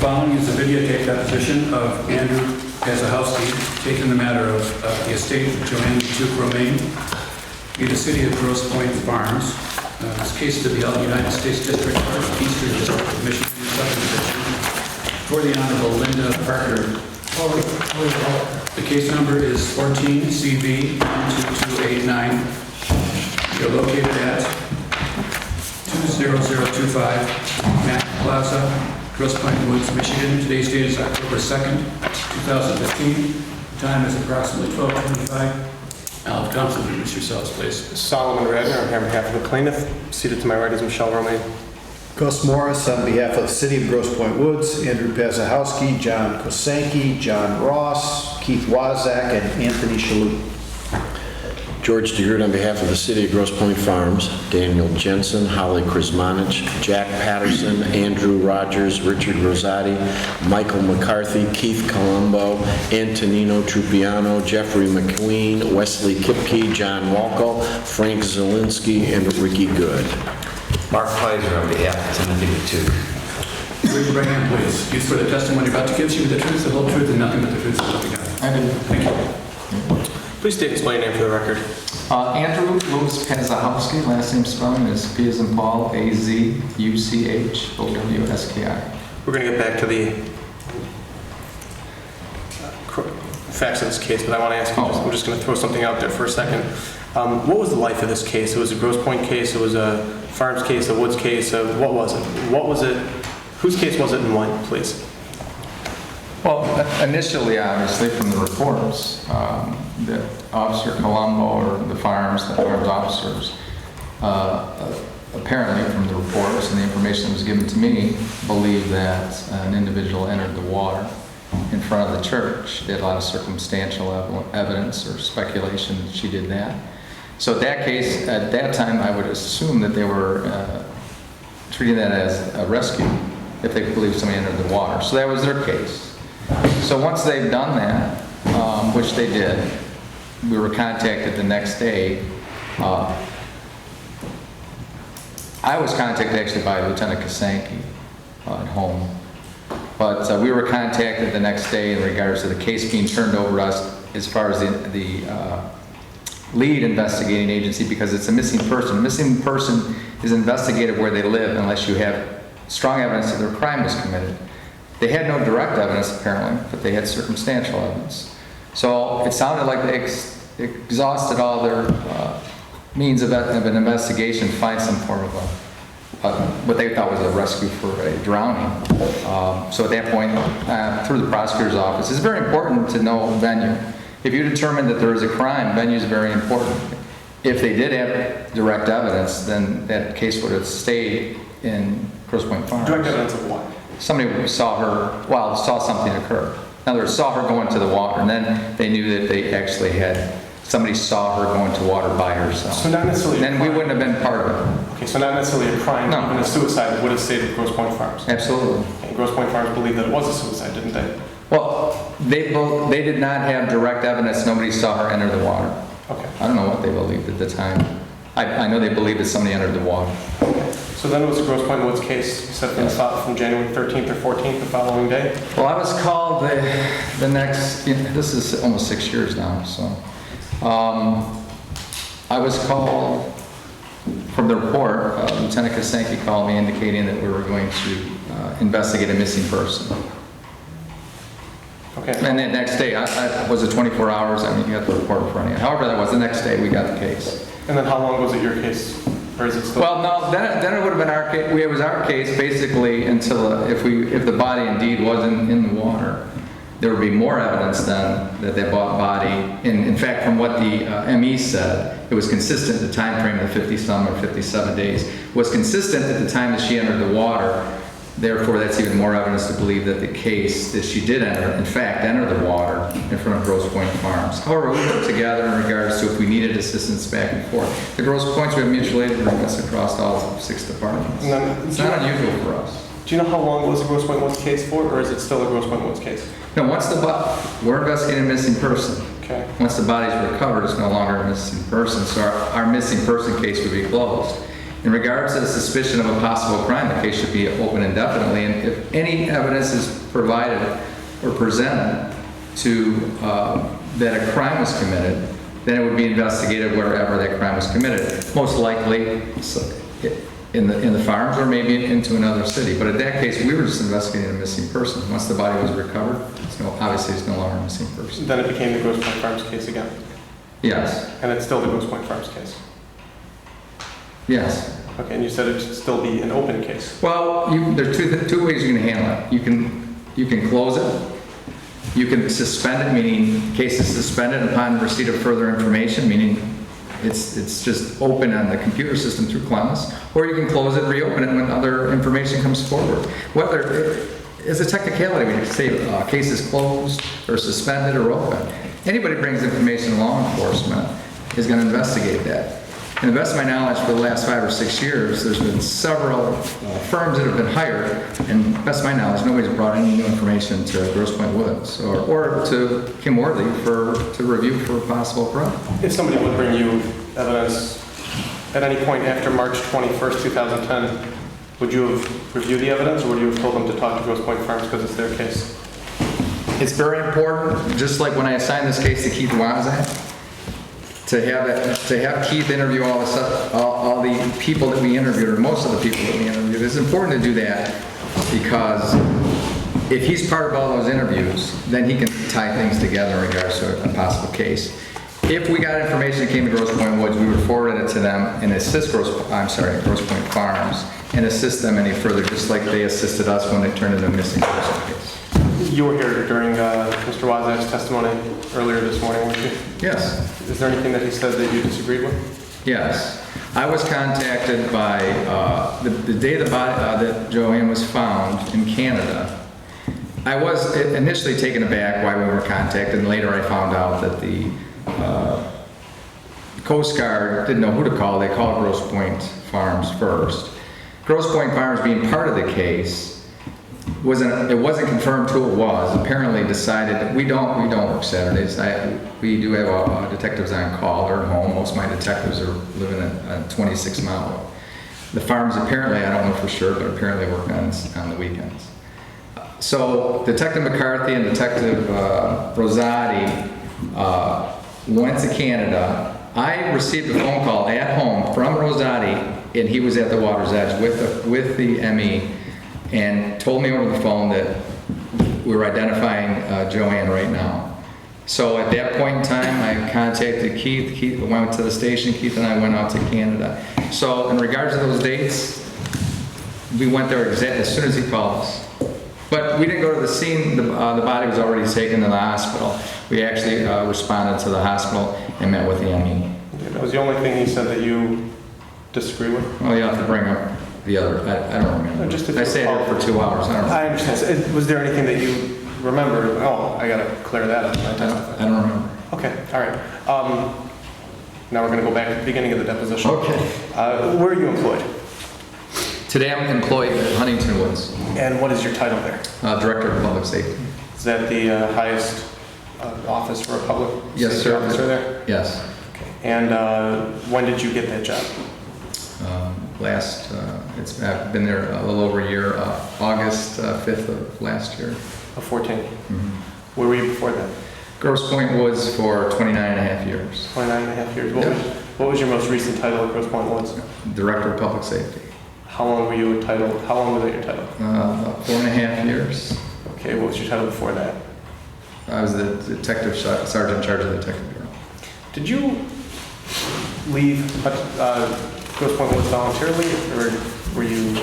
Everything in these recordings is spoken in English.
following is a videotape deposition of Andrew Pazuchowski, taken the matter of the estate of JoAnn Matouk Romain, in the city of Grosse Pointe Farms. This case to the United States District Court, Eastern District of Michigan Subdivision, for the Honorable Linda Parker. The case number is 14 CV 12289. You're located at 20025 Mac Plaza, Grosse Pointe Woods, Michigan. Today's date is October 2nd, 2015. Time is approximately 12:25. I'll have counsel introduce yourselves, please. Solomon Radner, I'm here on behalf of the plaintiff. Seated to my right is Michelle Romain. Gus Morris on behalf of the City of Grosse Pointe Woods, Andrew Pazuchowski, John Kosanke, John Ross, Keith Wazak, and Anthony Shalhoub. George DeGroot on behalf of the City of Grosse Pointe Farms, Daniel Jensen, Holly Krismanich, Jack Patterson, Andrew Rogers, Richard Rosati, Michael McCarthy, Keith Colombo, Antonino Trupiano, Jeffrey McQueen, Wesley Kipke, John Walko, Frank Zielinski, and Ricky Good. Mark Pfizer on behalf of Timothy Matouk. Raise your right hand, please. You swear the testimony you're about to give you the truth, the whole truth, and nothing but the truth, so help you God. I do. Thank you. Please state and explain your name for the record. Andrew Louis Pazuchowski, last name spelling is P as in Paul, A-Z-U-C-H-O-W-S-K-I. We're going to get back to the facts of this case, but I want to ask you, we're just going to throw something out there for a second. What was the life of this case? It was a Grosse Pointe case, it was a Farms case, a Woods case, what was it? What was it? Whose case was it and when, please? Well, initially, obviously, from the reports, that Officer Colombo, or the farms officers, apparently from the reports and the information that was given to me, believed that an individual entered the water in front of the church. They had a lot of circumstantial evidence or speculation that she did that. So at that case, at that time, I would assume that they were treating that as a rescue if they believed somebody entered the water. So that was their case. So once they've done that, which they did, we were contacted the next day. I was contacted actually by Lieutenant Kosanke at home. But we were contacted the next day in regards to the case being turned over to us as far as the lead investigating agency, because it's a missing person. A missing person is investigated where they live unless you have strong evidence that their crime was committed. They had no direct evidence apparently, but they had circumstantial evidence. So it sounded like they exhausted all their means of an investigation to find some form of what they thought was a rescue for a drowning. So at that point, through the prosecutor's office, it's very important to know venue. If you determine that there is a crime, venue is very important. If they did have direct evidence, then that case would have stayed in Grosse Pointe Farms. Direct evidence of what? Somebody saw her, well, saw something occur. In other words, saw her go into the water, and then they knew that they actually had, somebody saw her go into water by herself. So not necessarily then we wouldn't have been part of it. Okay, so not necessarily a crime, No. even a suicide would have stayed at Grosse Pointe Farms. Absolutely. And Grosse Pointe Farms believed that it was a suicide, didn't they? Well, they did not have direct evidence. Nobody saw her enter the water. Okay. I don't know what they believed at the time. I know they believed that somebody entered the water. So then it was a Grosse Pointe Woods case, you said from January 13th or 14th, the following day? Well, I was called the next, this is almost 6 years now, so. I was called from the report, Lieutenant Kosanke called me indicating that we were going to investigate a missing person. Okay. And the next day, was it 24 hours? I mean, you got the report in front of you. However that was, the next day we got the case. And then how long was it your case? Or is it still? Well, no, then it would have been our case. It was our case basically until if the body indeed wasn't in the water, there would be more evidence then that body. In fact, from what the ME said, it was consistent. The time frame of 50-some or 57 days was consistent at the time that she entered the water. Therefore, that's even more evidence to believe that the case that she did enter, in fact, enter the water in front of Grosse Pointe Farms. However, we worked together in regards to if we needed assistance back and forth. The Grosse Pointes, we have mutual aid agreements across all 6 departments. It's not unusual for us. Do you know how long was the Grosse Pointe Woods case for, or is it still a Grosse Pointe Woods case? No, we're investigating a missing person. Okay. Once the body's recovered, it's no longer a missing person, so our missing person case would be closed. In regards to the suspicion of a possible crime, the case should be open indefinitely, and if any evidence is provided or presented to, that a crime was committed, then it would be investigated wherever that crime was committed. Most likely in the farms or maybe into another city. But in that case, we were just investigating a missing person. Once the body was recovered, obviously it's no longer a missing person. Then it became the Grosse Pointe Farms case again. Yes, And it's still the Grosse Pointe Farms case. yes. Okay, and you said it should still be an open case. Well, there's two ways you can handle it. You can close it. You can suspend it, meaning case is suspended upon receipt of further information, meaning it's just open on the computer system through Clemens. Or you can close it, reopen it when other information comes forward. Whether it's a technicality, we can say case is closed or suspended or open. Anybody brings information to law enforcement is going to investigate that. And to the best of my knowledge, for the last 5 or 6 years, there's been several firms that have been hired, and to the best of my knowledge, nobody's brought any new information to Grosse Pointe Woods or to Kim Worley to review for possible crime. If somebody would bring you evidence at any point after March 21st, 2010, would you have reviewed the evidence, or would you have told them to talk to Grosse Pointe Farms because it's their case? It's very important, just like when I assigned this case to Keith Wazak, to have Keith interview all the people that we interviewed, or most of the people that we interviewed. It's important to do that because if he's part of all those interviews, then he can tie things together in regards to a possible case. If we got information that came to Grosse Pointe Woods, we would forward it to them and assist Grosse Pointe Farms and assist them any further, just like they assisted us when they turned in a missing person case. You were here during Mr. Wazak's testimony earlier this morning, weren't you? Yes. Is there anything that he said that you disagreed with? Yes. I was contacted by, the day the body, that JoAnn was found in Canada. I was initially taken aback why we were contacted, and later I found out that the Coast Guard didn't know who to call. They called Grosse Pointe Farms first. Grosse Pointe Farms, being part of the case, it wasn't confirmed who it was. Apparently decided that we don't work Saturdays. We do have detectives on call. They're at home. Most of my detectives are living at 26 miles. The farms apparently, I don't know for sure, but apparently work on the weekends. So Detective McCarthy and Detective Rosati went to Canada. I received a phone call at home from Rosati, and he was at the water's edge with the ME, and told me over the phone that we were identifying JoAnn right now. So at that point in time, I contacted Keith. Keith went to the station. Keith and I went out to Canada. So in regards to those dates, we went there exactly as soon as he called us. But we didn't go to the scene. The body was already taken to the hospital. We actually responded to the hospital and met with the ME. That was the only thing he said that you disagree with? Well, you have to bring up the other. I don't remember. Just if I you stayed there for 2 hours. I don't know. I understand. Was there anything that you remember? Oh, I got to clear that up. I don't remember. Okay, all right. Now we're going to go back to the beginning of the deposition. Okay. Where are you employed? Today I'm employed at Huntington Woods, And what is your title there? Director of Public Safety. Is that the highest office for a public Yes, safety sir. officer there? Yes. Okay. And when did you get that job? I've been there a little over a year, August 5th of last year. Of 14. Mm-hmm. Where were you before that? Grosse Pointe Woods for 29 and a half years. 29 and a half years. Yeah. What was your most recent title at Grosse Pointe Woods? Director of Public Safety. How long were you entitled? How long was that your title? About 4.5 years. Okay, what was your title before that? I was the detective sergeant in charge of the detective bureau. Did you leave Grosse Pointe Woods voluntarily, or were you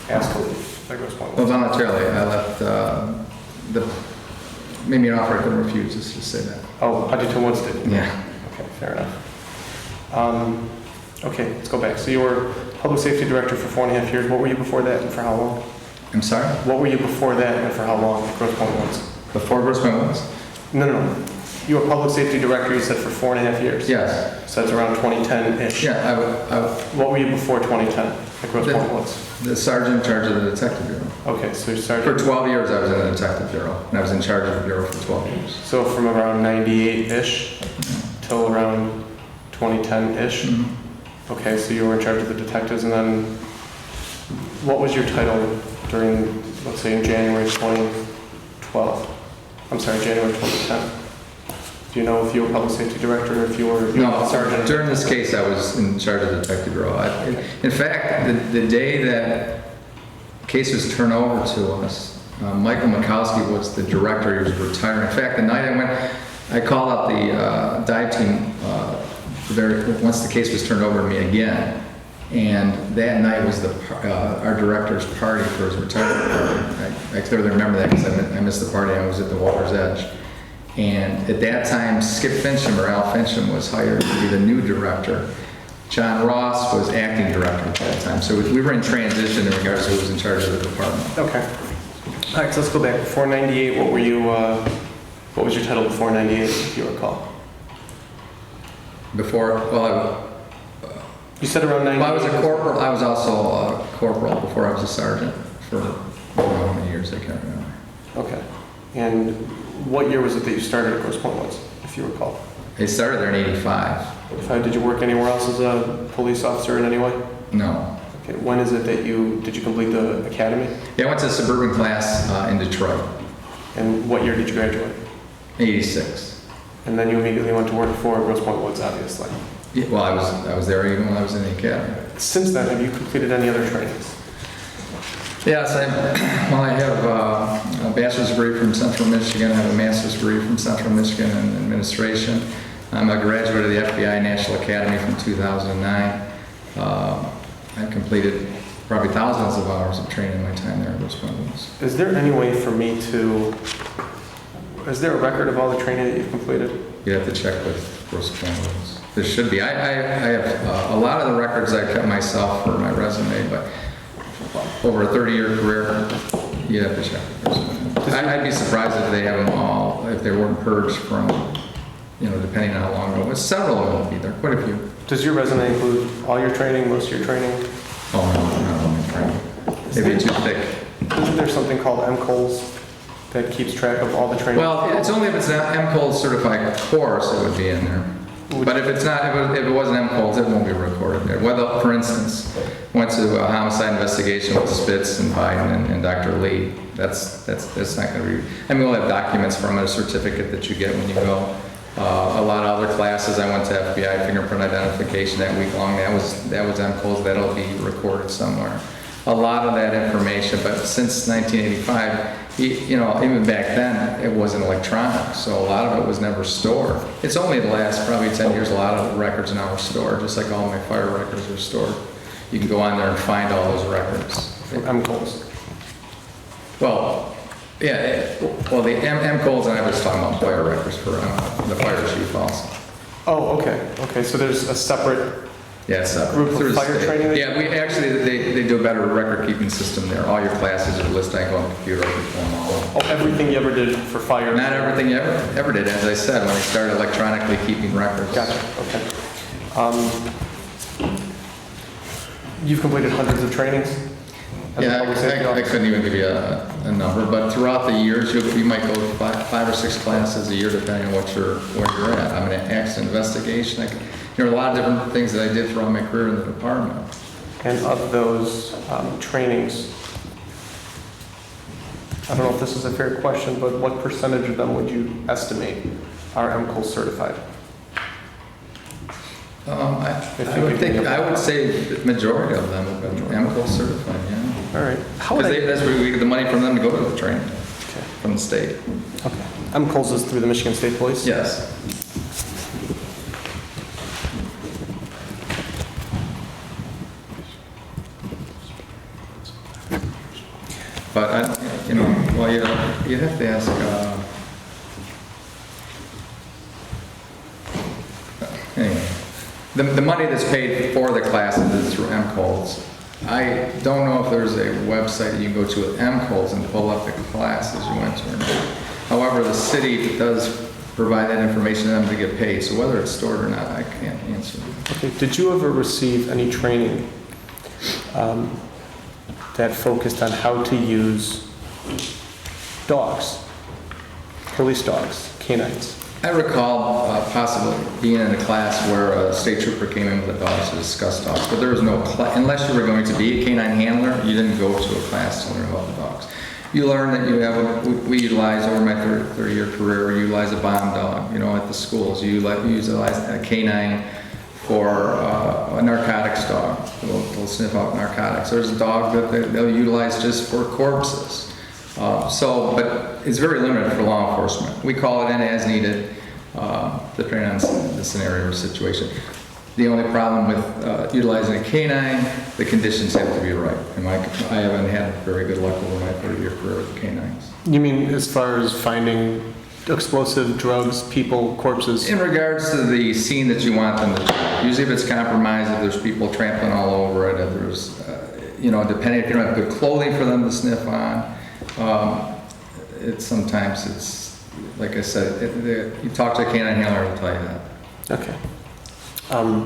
asked to leave by Grosse Pointe Well, Woods? voluntarily, I left. Made me an offer I couldn't refuse. Let's just say that. Oh, Huntington Woods did? Yeah. Okay, fair enough. Okay, let's go back. So you were public safety director for 4.5 years. What were you before that, and for how long? I'm sorry. What were you before that, and for how long at Grosse Pointe Woods? Before Grosse Pointe Woods? No. You were public safety director, you said, for 4.5 years? Yes. So that's around 2010-ish? Yeah, I would. What were you before 2010 at Grosse Pointe Woods? The sergeant in charge of the detective bureau. Okay, so you For started... 12 years I was in the detective bureau, and I was in charge of the bureau for 12 years. So from around 98-ish till around 2010-ish? Mm-hmm. Okay, so you were in charge of the detective detectives, and then what was your title during, let's say, in January 2012? I'm sorry, January 2010. Do you know if you were public safety director, or if you were No, sergeant? during this case, I was in charge of the detective bureau. In fact, the day that the case was turned over to us, Michael Makowski was the director. He was retiring. In fact, the night I went, I called out the dive team once the case was turned over to me again. And that night was our director's party for his retirement party. I clearly remember that because I missed the party. I was at the water's edge. And at that time, Skip Fincham, or Al Fincham, was hired to be the new director. John Ross was acting director at that time. So we were in transition in regards to who was in charge of the department. Okay. All right, so let's go back. Before 98, what were you, what was your title before 98, if you recall? You said around 98. I was a corporal. I was also a corporal before I was a sergeant for how many years, I can't remember. Okay. And what year was it that you started at Grosse Pointe Woods, if you recall? I started there in '85. Did you work anywhere else as a police officer in any way? No. Okay. When is it that did you complete the academy? Yeah, I went to a suburban class in Detroit. And what year did you graduate? '86. And then you immediately went to work for Grosse Pointe Woods, obviously. Yeah, well, I was there even when I was in the academy. Since then, have you completed any other trainings? Yes, I have a bachelor's degree from Central Michigan. I have a master's degree from Central Michigan in administration. I'm a graduate of the FBI National Academy from 2009. I completed probably thousands of hours of training in my time there at Grosse Pointe Woods. Is there any way for me is there a record of all the training that you've completed? You have to check with Grosse Pointe Woods. There should be. I have a lot of the records I kept myself for my resume, but over a 30-year career, you have to check with Grosse Pointe Woods. I'd be surprised if they have them all, if they weren't purged from, depending on how long ago. But several of them will be there, quite a few. Does your resume include all your training, most of your training? Oh, no, not all my training. They'd be too thick. Isn't there something called MCOLS that keeps track of all the training? Well, it's only if it's an MCOLS certified course it would be in there. But if it's not, if it wasn't MCOLS, it won't be recorded there. Whether, for instance, went to a homicide investigation with Spitz and Biden and Dr. Lee, that's not going to be. We'll have documents from it, a certificate that you get when you go. A lot of other classes, I went to FBI fingerprint identification that week long. That was MCOLS. That'll be recorded somewhere. A lot of that information, but since 1985. Even back then, it wasn't electronic, so a lot of it was never stored. It's only the last probably 10 years, a lot of the records now are stored, just like all my fire records are stored. You can go on there and find all those records. From MCOLS. Well, yeah, the MCOLS, and I was talking about fire records for the fire chief also. Oh, okay. Okay, so there's a separate group of fire training? Yeah, we actually, they do a better record-keeping system there. All your classes are listed. I go on the computer, I can pull them all up. Oh, everything you ever did for fire? Not everything you ever did, as I said, when I started electronically keeping records. Gotcha, okay. You've completed hundreds of trainings? Yeah, I couldn't even give you a number, but throughout the years, you might go to five or six classes a year, depending on where you're at. I'm an accident investigation. There are a lot of different things that I did throughout my career in the department. And of those trainings, I don't know if this is a fair question, but what percentage of them would you estimate are MCOLS certified? I would say the majority of them have been MCOLS certified, yeah. All right. Because that's where we get the money from them to go to the training, from the state. Okay. MCOLS is through the Michigan State Police? Yes. But, you'd have to ask, anyway, the money that's paid for the classes is through MCOLS. I don't know if there's a website that you can go to with MCOLS and pull up the classes you went to or not. However, the city does provide that information to them to get paid, so whether it's stored or not, I can't answer. Okay. Did you ever receive any training that focused on how to use dogs, police dogs, canines? I recall possibly being in a class where a state trooper came in with a dog to discuss dogs, but there was no unless you were going to be a canine handler, you didn't go to a class to learn about the dogs. You learn that you have, we utilize over my 30-year career, we utilize a bomb dog, at the schools. You utilize a canine for a narcotics dog. They'll sniff out narcotics. There's a dog that they'll utilize just for corpses. But it's very limited for law enforcement. We call it in as needed, depending on the scenario or situation. The only problem with utilizing a canine, the conditions have to be right. And I haven't had very good luck over my 30-year career with canines. You mean as far as finding explosive drugs, people, corpses? In regards to the scene that you want them to do. Usually if it's compromised, if there's people trampling all over it, if there's, depending if you don't have good clothing for them to sniff on, sometimes it's, like I said, you talk to a canine handler, will tell you that. Okay.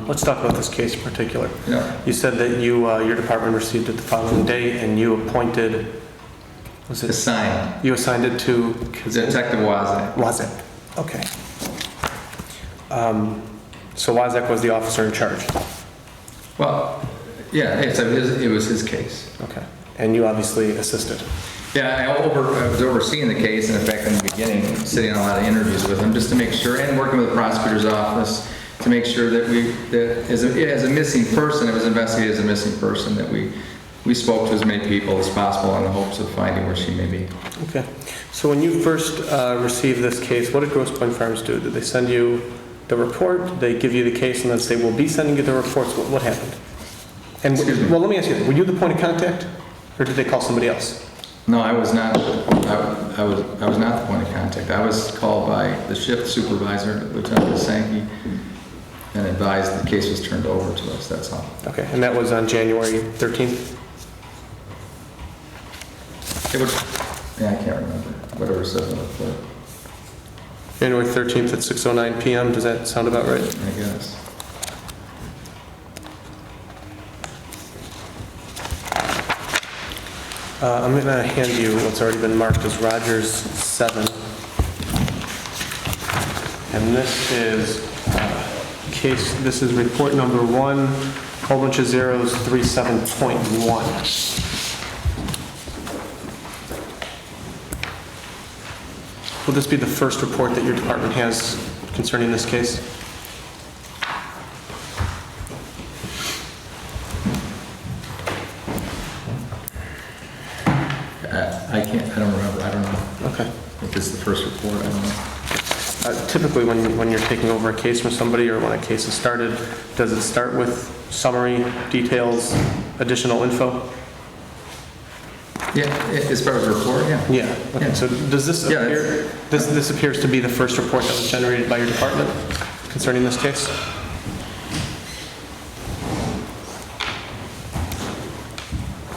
Let's talk about this case in particular. Yeah. You said that your department received it the following day, and you appointed, Assigned. You assigned it to? Detective Wazak. Wazak, okay. So Wazak was the officer in charge? Well, yeah, it was his case. Okay. And you obviously assisted? Yeah, I was overseeing the case, and in fact, in the beginning, sitting on a lot of interviews with him, just to make sure, and working with the prosecutor's office, to make sure that as a missing person, it was investigated as a missing person, that we spoke to as many people as possible in the hopes of finding where she may be. Okay. So when you first received this case, what did Grosse Pointe Farms do? Did they send you the report? Did they give you the case and then say, we'll be sending you the reports? What happened? And well, let me ask you, were you the point of contact, or did they call somebody else? No, I was not. I was not the point of contact. I was called by the shift supervisor, Lieutenant Sankey, and advised the case was turned over to us. That's all. Okay, and that was on January 13th? I can't remember. Whatever it says on the report. January 13th at 6:09 p.m. Does that sound about right? I guess. I'm going to hand you what's already been marked as Rogers 7. And this is this is report number 1, whole bunch of zeros, 37.1. Will this be the first report that your department has concerning this case? I don't remember. I don't know. Okay. If this is the first report, I don't know. Typically, when you're taking over a case from somebody or when a case is started, does it start with summary, details, additional info? Yeah, as far as the report, yeah. Yeah. Okay. Yeah. So does this Yeah, appear? This appears to be the first report that was generated by your department concerning this case.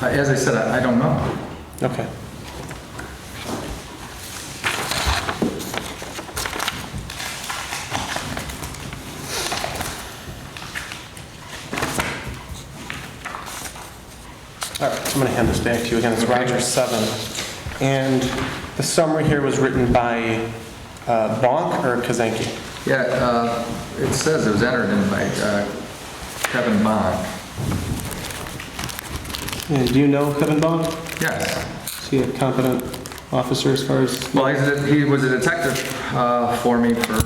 As I said, I don't know. Okay. All right, I'm going to hand this back to you again. It's Rogers 7. And the summary here was written by Bonk or Kazanki? Yeah, it says it was entered in by Kevin Bonk. And do you know Kevin Bonk? Yes. Is he a competent officer as far as... Well, he was a detective for me for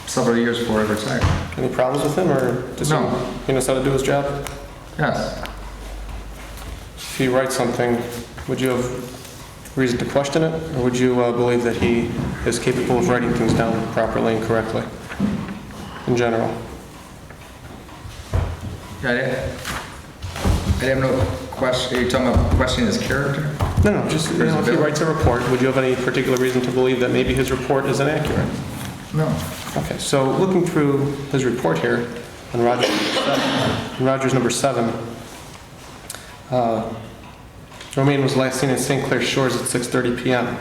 several years before I retired. Any problems with him, or does No. he knows how to do his job? Yes. If he writes something, would you have reason to question it, or would you believe that he is capable of writing things down properly and correctly, in general? I have no question. Are you talking about questioning his character? No, just if he writes a report, would you have any particular reason to believe that maybe his report is inaccurate? No. Okay, so looking through his report here, on Rogers number 7, Romain was last seen in St. Clair Shores at 6:30 p.m.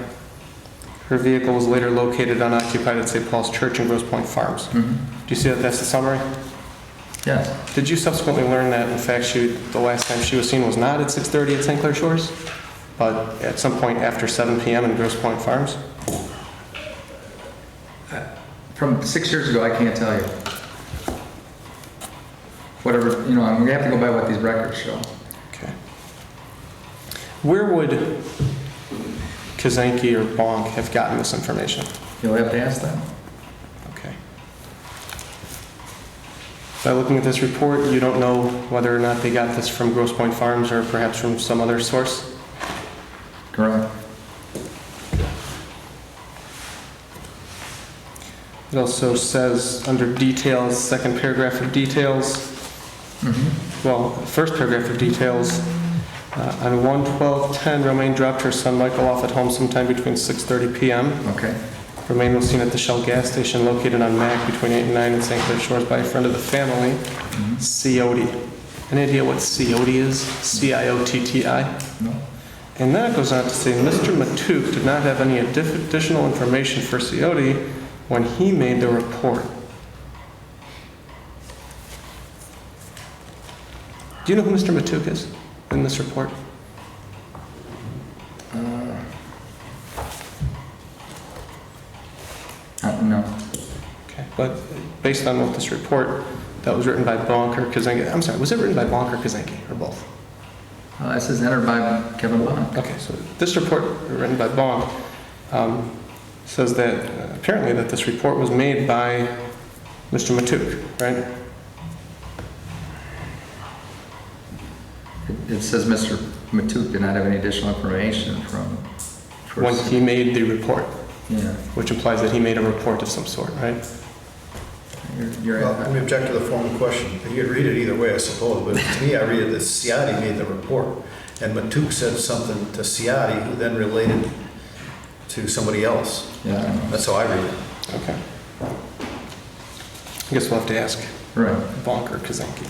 Her vehicle was later located unoccupied at St. Paul's Church in Grosse Pointe Farms. Mm-hmm. Do you see that that's the summary? Yes. Did you subsequently learn that, in fact, the last time she was seen was not at 6:30 at St. Clair Shores, but at some point after 7 p.m. in Grosse Pointe Farms? From 6 years ago, I can't tell you. Whatever, I'm going to have to go by what these records show. Okay. Where would Kazanki or Bonk have gotten this information? You'll have to ask them. Okay. By looking at this report, you don't know whether or not they got this from Grosse Pointe Farms or perhaps from some other source? Correct. It also says under details, second paragraph of details, well, first paragraph of details, on 1/12/10, Romain dropped her son Michael off at home sometime between 6:30 p.m. Okay. Romain was seen at the Shell gas station located on Mac between 8 and 9 in St. Clair Shores by a friend of the family, Ciotti. Any idea what Ciotti is? C-I-O-T-T-I? No. And then it goes on to say, Mr. Matouk did not have any additional information for Ciotti when he made the report. Do you know who Mr. Matouk is in this report? No. Okay, but based on what this report that was written by Bonk or Kazanki, I'm sorry, was it written by Bonk or Kazanki, or both? This is entered by Kevin Bonk. Okay, so this report written by Bonk says that apparently that this report was made by Mr. Matouk, right? It says Mr. Matouk did not have any additional information from... When he made the report, Yeah. which implies that he made a report of some sort, right? You're Well, let me object to the formal question. You could read it either way, I suppose, but to me, I read it that Ciotti made the report, and Matouk said something to Ciotti, who then related to somebody else. Yeah, I don't know. That's how I read it. Okay. I guess we'll have to ask Right. Bonk or Kazanki.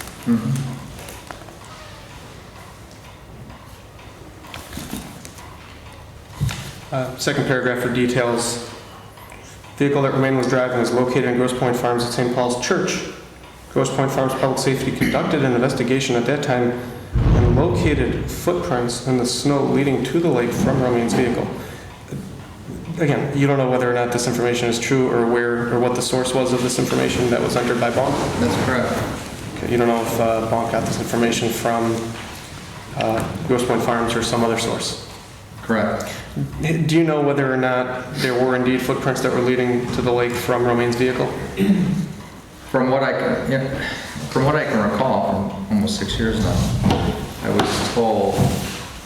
Second paragraph for details. Vehicle that Romain was driving was located in Grosse Pointe Farms at St. Paul's Church. Grosse Pointe Farms Public Safety conducted an investigation at that time and located footprints in the snow leading to the lake from Romain's vehicle. Again, you don't know whether or not this information is true or where or what the source was of this information that was entered by Bonk? That's correct. Okay, you don't know if Bonk got this information from Grosse Pointe Farms or some other source? Correct. Do you know whether or not there were indeed footprints that were leading to the lake from Romain's vehicle? From what I can recall, from almost 6 years now, I was told,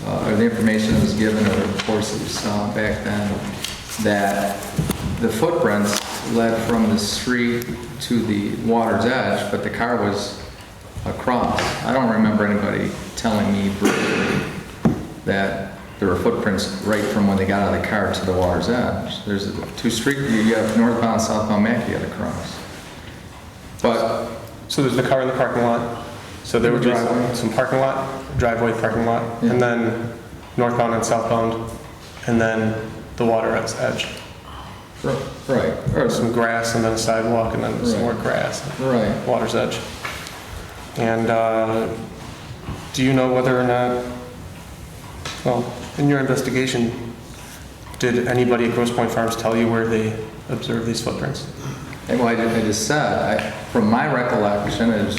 or the information that was given, or the reports that we saw back then, that the footprints led from the street to the water's edge, but the car was across. I don't remember anybody telling me briefly that there were footprints right from when they got out of the car to the water's edge. There's two streets, you have northbound and southbound Mac you got to cross. But So there's the car in the parking lot. So there would be some parking lot, driveway, parking lot, Yeah. and then northbound and southbound, and then the water's edge. right, Or some grass, and then a sidewalk, and then some more Right. grass, right. water's edge. And do you know whether or not, well, in your investigation, did anybody at Grosse Pointe Farms tell you where they observed these footprints? Well, I just said, from my recollection, is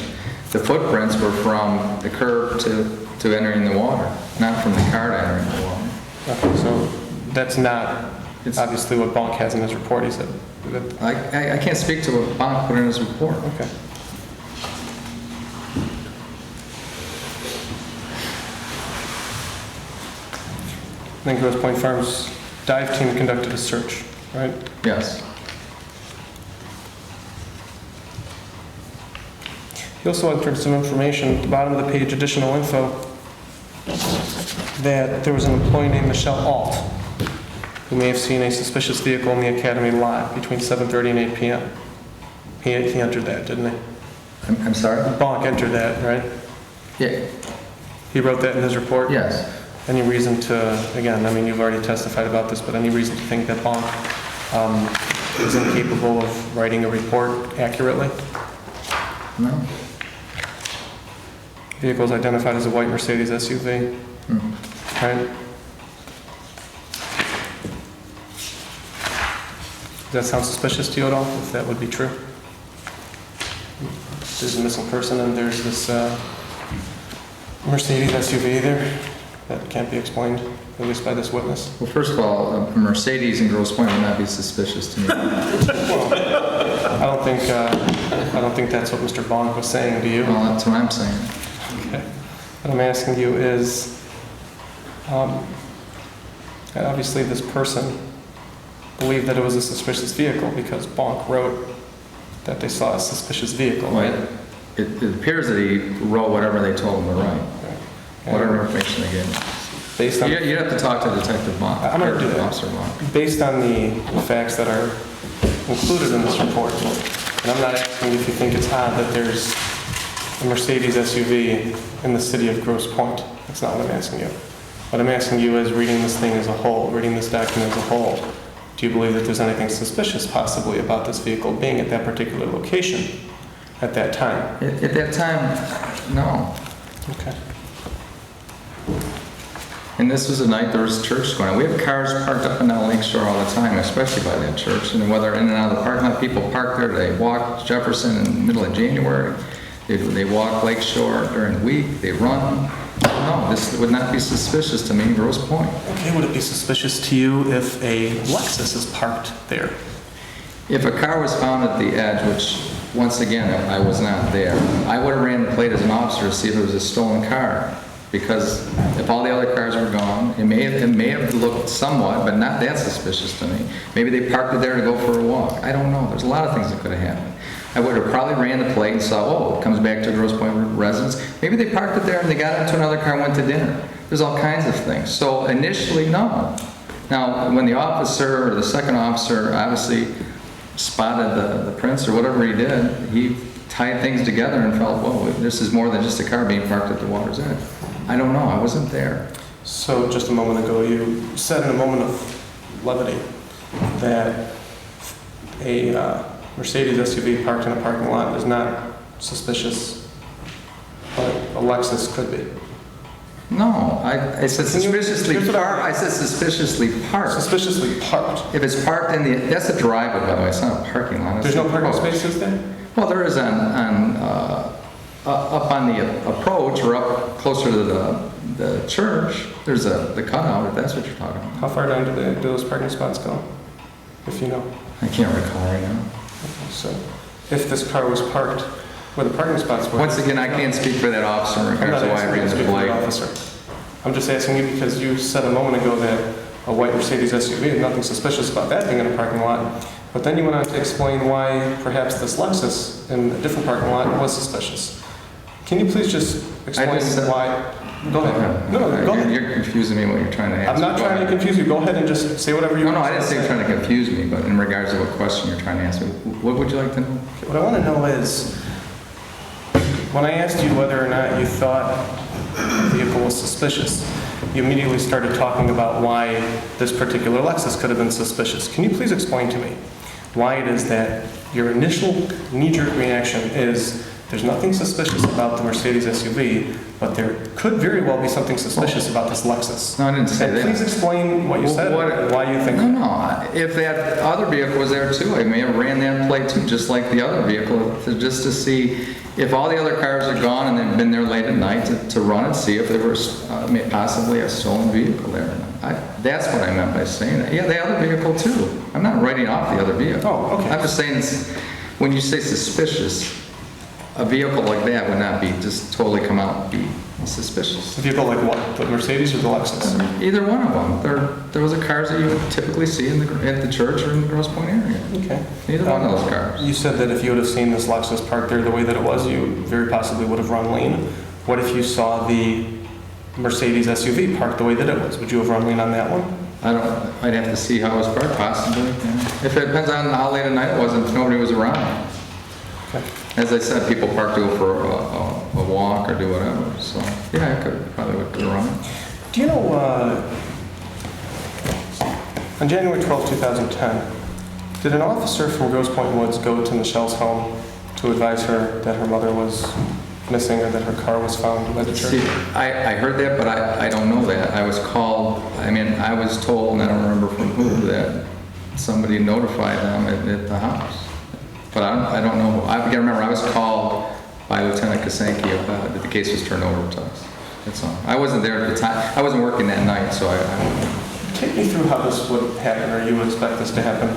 the footprints were from the curb to entering the water, not from the car to entering the water. Okay, so that's not It's- obviously what Bonk has in his report. He said that, I can't speak to what Bonk put in his report. okay. Then Grosse Pointe Farms dive team conducted a search, right? Yes. He also entered some information at the bottom of the page, additional info, that there was an employee named Michelle Alt who may have seen a suspicious vehicle in the academy lot between 7:30 and 8 p.m. He entered that, didn't he? I'm sorry? Bonk entered that, right? Yeah. He wrote that in his report? Yes. Any reason to, again, I mean, you've already testified about this, but any reason to think that Bonk is incapable of writing a report accurately? No? Vehicle is identified as a white Mercedes SUV, right? Does that sound suspicious to you at all, if that would be true? There's a missing person and there's this Mercedes SUV there that can't be explained, at least by this witness. Well, first of all, a Mercedes in Grosse Pointe would not be suspicious to me. Well, I don't think that's what Mr. Bonk was saying, do you? Well, that's what I'm saying. Okay. What I'm asking you is, obviously this person believed that it was a suspicious vehicle because Bonk wrote that they saw a suspicious vehicle, right? Well, it appears that he wrote whatever they told him to write, whatever information they gave him. Based on, You'd have to talk to Detective Bonk. I'm going to do that. Officer Bonk. Based on the facts that are included in this report, and I'm not asking you if you think it's odd that there's a Mercedes SUV in the city of Grosse Pointe. That's not what I'm asking you. What I'm asking you is, reading this thing as a whole, reading this document as a whole, do you believe that there's anything suspicious possibly about this vehicle being at that particular location at that time? At that time, no. Okay. And this was a night there was church going on. We have cars parked up and down Lake Shore all the time, especially by that church. And whether in and out of the parking lot, people park there. They walk Jefferson in the middle of January. They walk Lake Shore during the week. They run. No, this would not be suspicious to me in Grosse Pointe. Okay, would it be suspicious to you if a Lexus is parked there? If a car was found at the edge, which once again, I was not there, I would have ran the plate as an officer to see if it was a stolen car. Because if all the other cars were gone, it may have looked somewhat, but not that suspicious to me. Maybe they parked it there to go for a walk. I don't know. There's a lot of things that could have happened. I would have probably ran the plate and saw, oh, it comes back to Grosse Pointe residence. Maybe they parked it there and they got into another car and went to dinner. There's all kinds of things. So initially, no. Now, when the officer or the second officer obviously spotted the prints or whatever he did, he tied things together and felt, whoa, this is more than just a car being parked at the water's edge. I don't know. I wasn't there. So just a moment ago, you said in a moment of levity that a Mercedes SUV parked in a parking lot is not suspicious, but a Lexus could be. No, I said suspiciously here's what I- parked. I said suspiciously parked. Suspiciously parked. If it's parked in the, that's a driveway, by the way. It's not a parking lot. It's There's no a parking approach. spaces there? Well, there is up on the approach or up closer to the church. There's the cutout, if that's what you're talking about. How far down do those parking spots go, if you know? I can't recall right now. So if this car was parked where the parking spots were... Once again, I can't speak for that officer in I'm regards not to why I asking you ran to the speak for the plate. officer. I'm just asking you because you said a moment ago that a white Mercedes SUV, there's nothing suspicious about that being in a parking lot. But then you went on to explain why perhaps this Lexus in a different parking lot was suspicious. Can you please just explain why? Go ahead. No, go ahead. You're confusing me when you're trying to answer. I'm not trying to confuse you. Go ahead and just say whatever you want. No, I didn't say you're trying to confuse me, but in regards to what question you're trying to answer, what would you like to know? What I want to know is, when I asked you whether or not you thought the vehicle was suspicious, you immediately started talking about why this particular Lexus could have been suspicious. Can you please explain to me why it is that your initial knee-jerk reaction is there's nothing suspicious about the Mercedes SUV, but there could very well be something suspicious about this Lexus? No, I didn't say And that. please explain what you said and why you think that. No, if that other vehicle was there too, I may have ran that plate too, just like the other vehicle, just to see if all the other cars are gone and they've been there late at night to run and see if there was possibly a stolen vehicle there. That's what I meant by saying that. Yeah, the other vehicle too. I'm not writing off the other vehicle. Oh, okay. I'm just saying, when you say suspicious, a vehicle like that would not be just totally come out and be suspicious. A vehicle like what? The Mercedes or the Lexus? Either one of them. There was a cars that you would typically see at the church or in the Grosse Pointe area. Okay. Either one of those cars. You said that if you would have seen this Lexus parked there the way that it was, you very possibly would have run lean. What if you saw the Mercedes SUV parked the way that it was? Would you have run lean on that one? I'd have to see how it was parked, possibly. Yeah. If it depends on how late at night it was and if nobody was around. Okay. As I said, people park to go for a walk or do whatever. So yeah, I probably would run. Do you know, on January 12, 2010, did an officer from Grosse Pointe Woods go to Michelle's home to advise her that her mother was missing or that her car was found by the church? See, I heard that, but I don't know that. I was called, I was told, and I don't remember from who, that somebody notify them at the house. But I don't know. I can remember I was called by Lieutenant Kasanke about that the case was turned over to us. That's all. I wasn't there at the time. I wasn't working that night, so I Take me through how this would happen, or you would expect this to happen.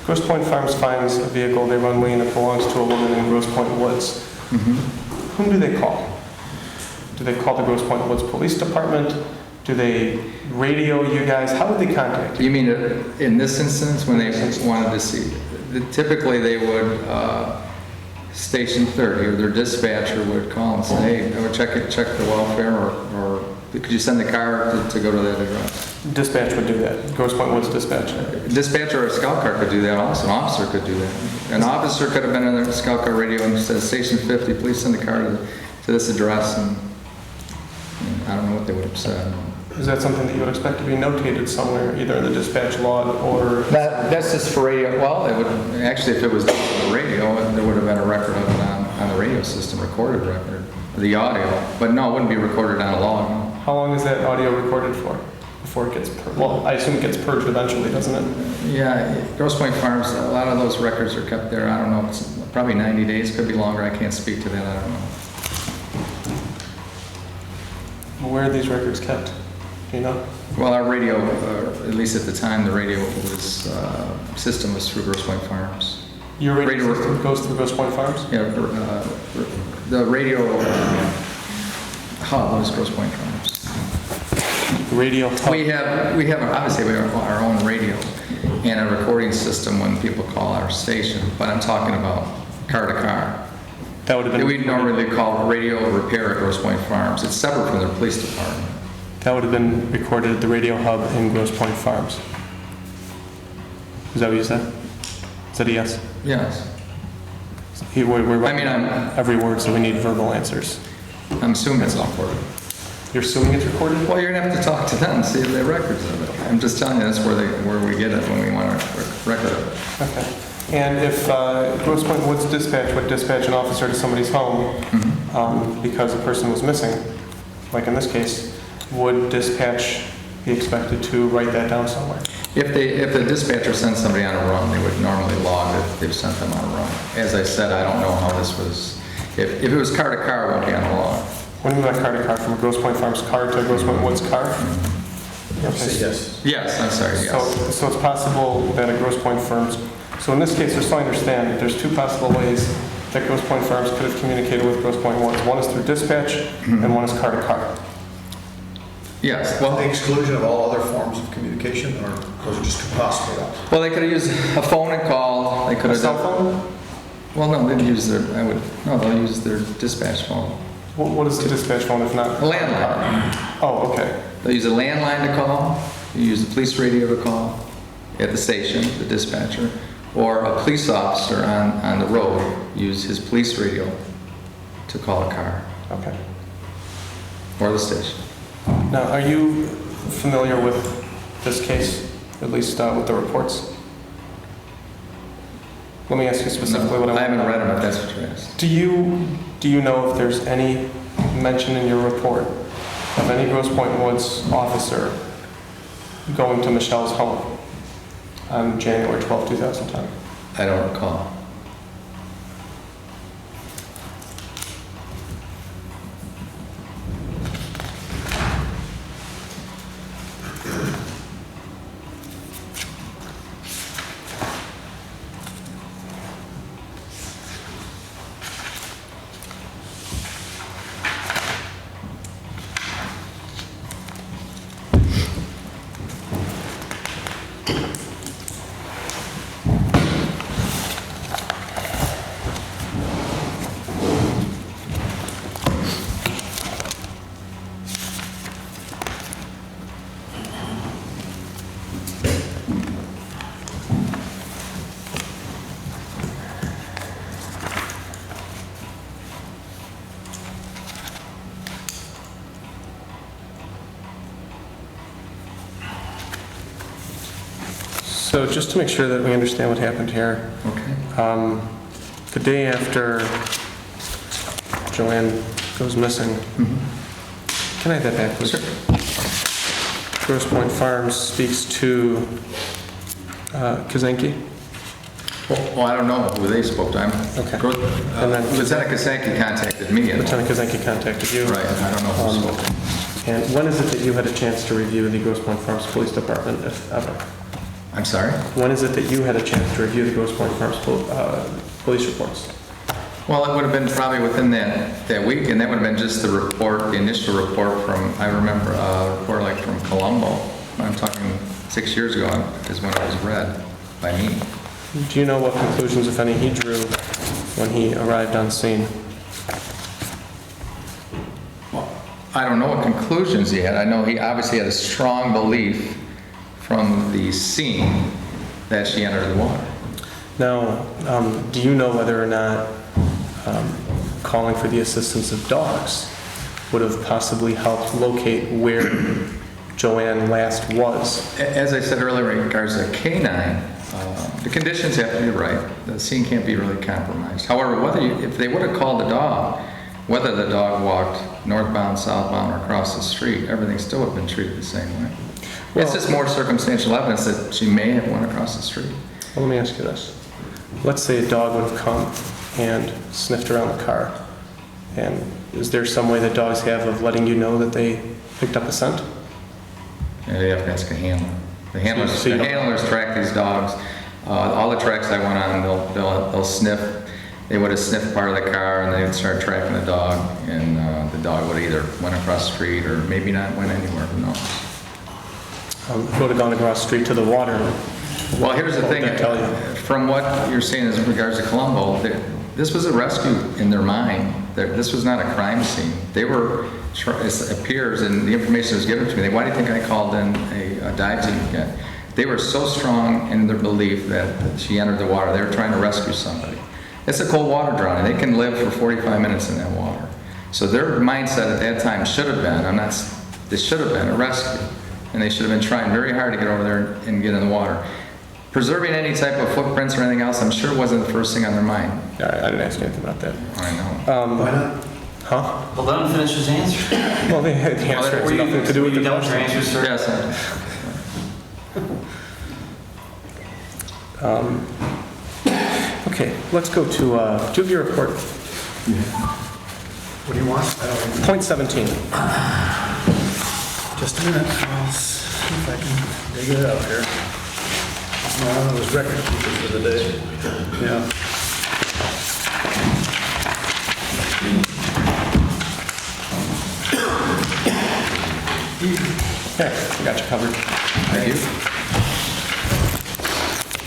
Grosse Pointe Farms finds a vehicle they run lane that belongs to a woman in Grosse Pointe Woods. Whom do they call? Do they call the Grosse Pointe Woods Police Department? Do they radio you guys? How would they contact you? You mean in this instance when they wanted to see? Typically they would station 30 or their dispatcher would call and say, hey, I would check the welfare or could you send the car to go to that address? Dispatch would do that. Grosse Pointe Woods dispatcher. Dispatcher or a scout car could do that also. An officer could do that. An officer could have been on the scout car radio and said, station 50, please send the car to this address, and I don't know what they would have said. Is that something that you would expect to be notated somewhere, either in the dispatch log or... That's just for radio. Well, it would actually, if it was on the radio, there would have been a record of it on the radio system, recorded record, the audio. But no, it wouldn't be recorded on a log. No. How long is that audio recorded for before it gets purged? Well, I assume it gets purged eventually, doesn't it? Yeah, Grosse Pointe Farms, a lot of those records are kept there. I don't know, it's probably 90 days, could be longer. I can't speak to that. I don't know. Where are these records kept? Do you know? Well, our radio, at least at the time, the radio system was through Grosse Pointe Farms. Your radio system goes through Grosse Pointe Farms? Yeah, the radio hub was Grosse Pointe Farms. Radio hub? We have obviously we have our own radio and a recording system when people call our station, but I'm talking about car to car. That would have been... We normally call radio repair at Grosse Pointe Farms. It's separate from the police department. That would have been recorded at the radio hub in Grosse Pointe Farms. Is that what you said? Is that a yes? Yes. We're I mean, every word, so we need verbal answers. I'm assuming it's recorded. You're assuming it's recorded? Well, you're gonna have to talk to them and see if they have records of it. I'm just telling you, that's where we get it when we want a record of it. Okay. And if Grosse Pointe Woods Dispatch would dispatch an officer to somebody's home because a person was missing, like in this case, would dispatch be expected to write that down somewhere? If the dispatcher sends somebody on a run, they would normally log that they've sent them on a run. As I said, I don't know how this was. If it was car to car, it would be on a log. What do you mean by car to car? From a Grosse Pointe Farms car to a Grosse Pointe Woods car? Yes. Yes, I'm sorry, yes. So it's possible that a Grosse Pointe Farms, so in this case, just so I understand, that there's two possible ways that Grosse Pointe Farms could have communicated with Grosse Pointe Woods. One is through dispatch, and one is car to car. Yes, At well, the exclusion of all other forms of communication, or those are just two possible ones? they could have used a phone and call. They could A have cell phone? Well, no, they'd use they'll use their dispatch phone. What is the dispatch phone if not? A landline. Oh, okay. They'll use a landline to call. You use the police radio to call at the station, the dispatcher, or a police officer on the road use his police radio to call a car Okay. or the station. Now, are you familiar with this case, at least with the reports? Let me ask you specifically what I I want. haven't read them, if that's what you're asking. Do you know if there's any mention in your report of any Grosse Pointe Woods officer going to Michelle's home on January 12, 2010? I don't recall. So just to make sure that we understand what happened here, Okay. the day after JoAnn goes missing, can I have that back, please? Sure. Grosse Pointe Farms speaks to Kazenki? Well, I don't know who they spoke to. Okay. And then Lieutenant Kasanki contacted me. Lieutenant Kazenki contacted you? Right, I don't know who spoke. And when is it that you had a chance to review the Grosse Pointe Farms Police Department, if ever? I'm sorry? When is it that you had a chance to review the Grosse Pointe Farms police reports? Well, it would have been probably within that week, and that would have been just the report, the initial report from, I remember a report like from Colombo. I'm talking 6 years ago is when it was read by me. Do you know what conclusions, if any, he drew when he arrived on scene? I don't know what conclusions he had. I know he obviously had a strong belief from the scene that she entered the water. Now, do you know whether or not calling for the assistance of dogs would have possibly helped locate where JoAnn last was? As I said earlier in regards to K-9, the conditions have to be right. The scene can't be really compromised. However, if they would have called the dog, whether the dog walked northbound, southbound, or across the street, everything still would have been treated the same way. It's just more circumstantial evidence that she may have went across the street. Well, let me ask you this. Let's say a dog would have come and sniffed around the car. And is there some way that dogs have of letting you know that they picked up a scent? Yeah, you have to ask a handler. The handlers, So you the don't- handlers track these dogs. All the tracks I went on, they'll sniff. They would have sniffed part of the car, and they would start tracking the dog, and the dog would either went across the street or maybe not went anywhere. Who knows? Would have gone across the street to the water. Well, here's the What thing. would that tell you? From what you're saying in regards to Colombo, this was a rescue in their mind. This was not a crime scene. They were, it appears, and the information that was given to me, why do you think I called in a dive team again? They were so strong in their belief that she entered the water. They were trying to rescue somebody. It's a cold water drowning. They can live for 45 minutes in that water. So their mindset at that time should have been, this should have been a rescue. And they should have been trying very hard to get over there and get in the water. Preserving any type of footprints or anything else, I'm sure wasn't the first thing on their mind. I didn't ask you anything about that. I know. Why not? Huh? Well, let him finish his answer. Well, the answer has nothing to do with Were the you done with your question. answer, sir? Yes. Okay, let's go to, do you have your report? What do you want? I don't, Point 17. just a minute. I'll see if I can dig it out here. No, it was record keeping for the day. Yeah. Okay, I got you covered. Thank you.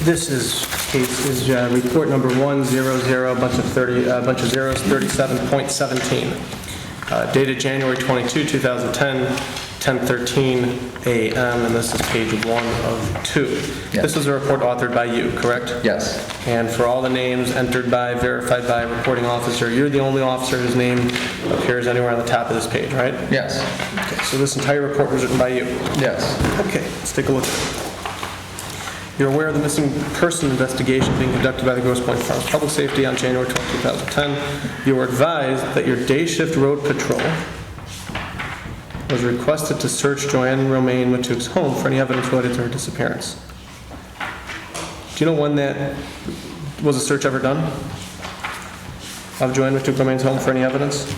This is report number 100, bunch of zeros, 37.17. Dated January 22, 2010, 10:13 a.m., and this is page 1 of 2. Yes. This is a report authored by you, correct? Yes. And for all the names entered by, verified by a reporting officer, you're the only officer whose name appears anywhere on the top of this page, right? Yes. Okay, so this entire report was written by you. Yes. Okay, let's take a look at it. You're aware of the missing person investigation being conducted by the Grosse Pointe Farms Public Safety on January 12, 2010. You were advised that your day shift road patrol was requested to search JoAnn Romain Matouk's home for any evidence related to her disappearance. Do you know when that was a search ever done of JoAnn Matouk Romain's home for any evidence?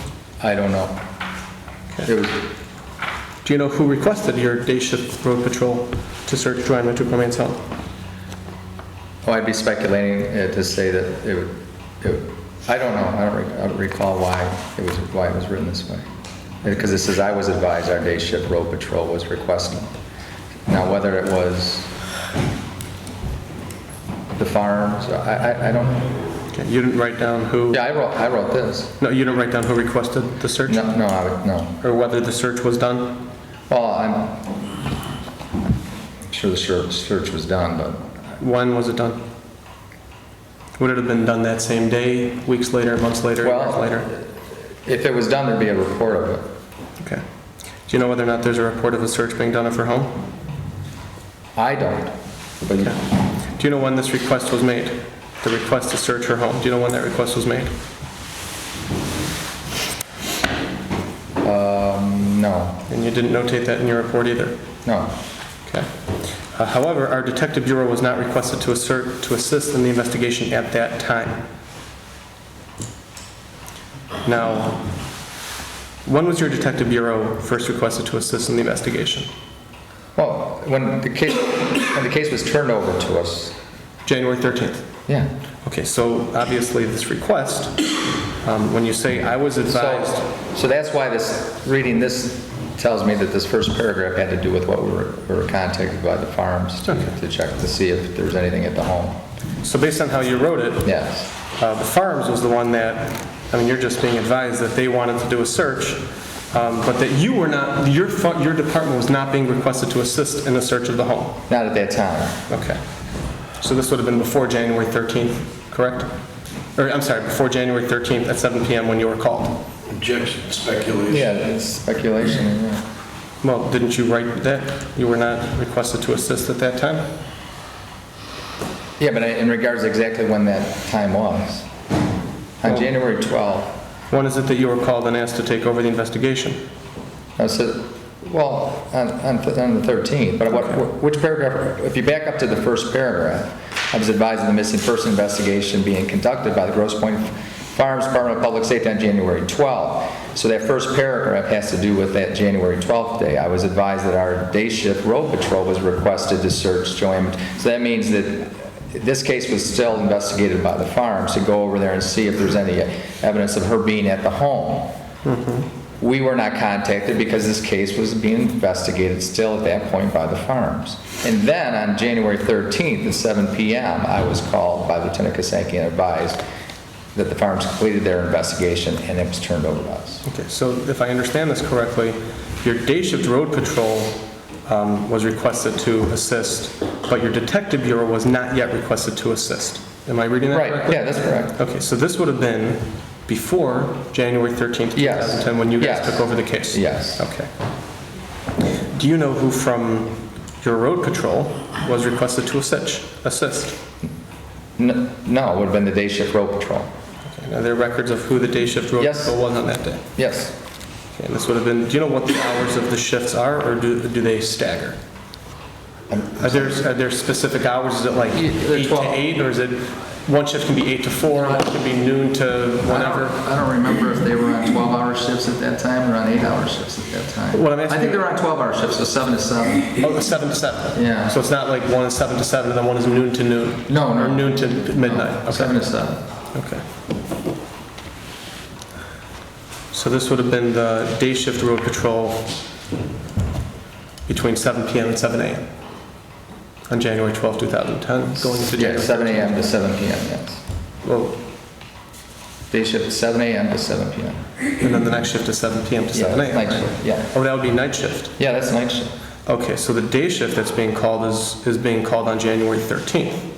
I don't know. Okay. It was, Do you know who requested your day shift road patrol to search JoAnn Matouk Romain's home? I'd be speculating to say that it would, I don't know. I don't recall why it was written this way. Because it says I was advised our day shift road patrol was requested. Now whether it was the farms, I don't know. Okay, you didn't write down who? Yeah, I wrote this. No, you didn't write down who requested the search? No, no. Or whether the search was done? Well, I'm sure the search was done, but When was it done? Would it have been done that same day, weeks later, months later, years well, later? if it was done, there'd be a report of it. Okay. Do you know whether or not there's a report of a search being done of her home? I don't. But Okay. Do you know when this request was made? The request to search her home. Do you know when that request was made? no, And you didn't notate that in your report either? no. Okay. However, our detective bureau was not requested to assist in the investigation at that time. Now, when was your detective bureau first requested to assist in the investigation? Well, when the case was turned over to us, January 13th. yeah. Okay, so obviously this request, when you say I was advised, So that's why reading this tells me that this first paragraph had to do with what we were contacted by the farms to check to see if there's anything at the home. so based on how you wrote it, Yes. the farms was the one that, I mean, you're just being advised that they wanted to do a search, but that you were not, your department was not being requested to assist in the search of the home. Not at that time. Okay. So this would have been before January 13th, correct? Or, I'm sorry, before January 13th at 7 p.m. when you were called? Objection, speculation. Yeah, it's speculation. Yeah. Well, didn't you write that you were not requested to assist at that time? Yeah, but in regards to exactly when that time was. On January 12th, When is it that you were called and asked to take over the investigation? I said, well, on the 13th, but which paragraph? If you back up to the first paragraph, I was advised of the missing person investigation being conducted by the Grosse Pointe Farms Department of Public Safety on January 12th. So that first paragraph has to do with that January 12th day. I was advised that our day shift road patrol was requested to search JoAnn. So that means that this case was still investigated by the farms to go over there and see if there's any evidence of her being at the home. We were not contacted because this case was being investigated still at that point by the farms. And then on January 13th at 7 p.m., I was called by Lieutenant Kasanke and advised that the farms completed their investigation and it was turned over to us. Okay, so if I understand this correctly, your day shift road patrol was requested to assist, but your detective bureau was not yet requested to assist. Am I reading that Right, correctly? yeah, that's correct. Okay, so this would have been before January 13th, Yes. 2010, when you guys Yes. took over the case? Yes. Okay. Do you know who from your road patrol was requested to assist? No, it would have been the day shift road patrol. Okay, are there records of who the day shift road Yes. patrol was on that day? Yes. Okay, and this would have been, do you know what the hours of the shifts are, or do they stagger? Are there specific hours? Is it like They're 8 to 12. 8, or is it one shift can be 8 to 4, one can be noon to whenever? I don't remember if they were on 12-hour shifts at that time or on 8-hour shifts at that time. What I'm asking I think you- they were on 12-hour shifts, so 7 to 7. Oh, 7 to 7? Yeah. So it's not like one is 7 to 7 and then one is noon to noon? No. Or noon to midnight? No, Okay. 7 to 7. Okay. So this would have been the day shift road patrol between 7 p.m. and 7 a.m. on January 12, 2010, going into Yeah, January. 7 a.m. to 7 p.m., yes. Well, Day shift 7 a.m. to 7 p.m. and then the next shift is 7 p.m. to 7 Yeah, a.m. night shift, yeah. Oh, that would be night shift. Yeah, that's night shift. Okay, so the day shift that's being called is being called on January 13th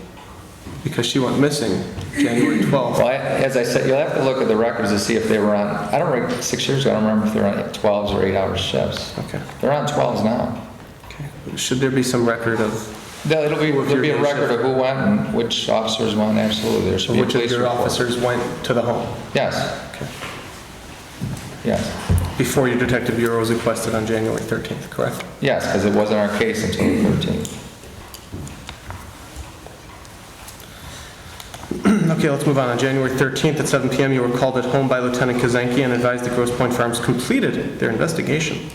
because she went missing January 12th. Well, as I said, you'll have to look at the records to see if they were on, 6 years ago, I don't remember if they were on 12s or 8-hour shifts. Okay. They're on 12s now. Okay. Should there be some record of There'll be a record of who went and which officers went, absolutely. There should be a which of police your report. officers went to the home? Yes, Okay. yes. Before your detective bureau was requested on January 13th, correct? Yes, because it wasn't our case until the 13th. Okay, let's move on. On January 13th at 7 p.m., you were called at home by Lieutenant Kasanke and advised that Grosse Pointe Farms completed their investigation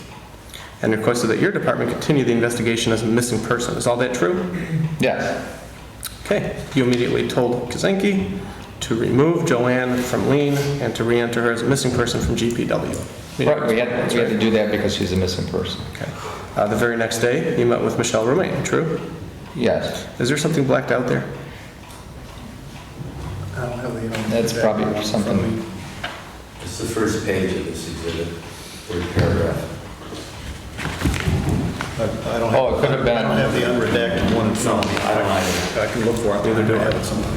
and requested that your department continue the investigation as a missing person. Is all that true? Yes, Okay. You immediately told Kasanke to remove JoAnn from lien and to re-enter her as a missing person from GPW. right, we had to do that because she's a missing person. Okay. The very next day, you met with Michelle Romain, true? Yes, Is there something blacked out there? I don't have the. That's probably something- It's the first page of this exhibit, third paragraph. I don't have. Oh, it could have been- I don't have the unredacted one in front of me. I don't either. I can look for it. Neither do I. have it somewhere.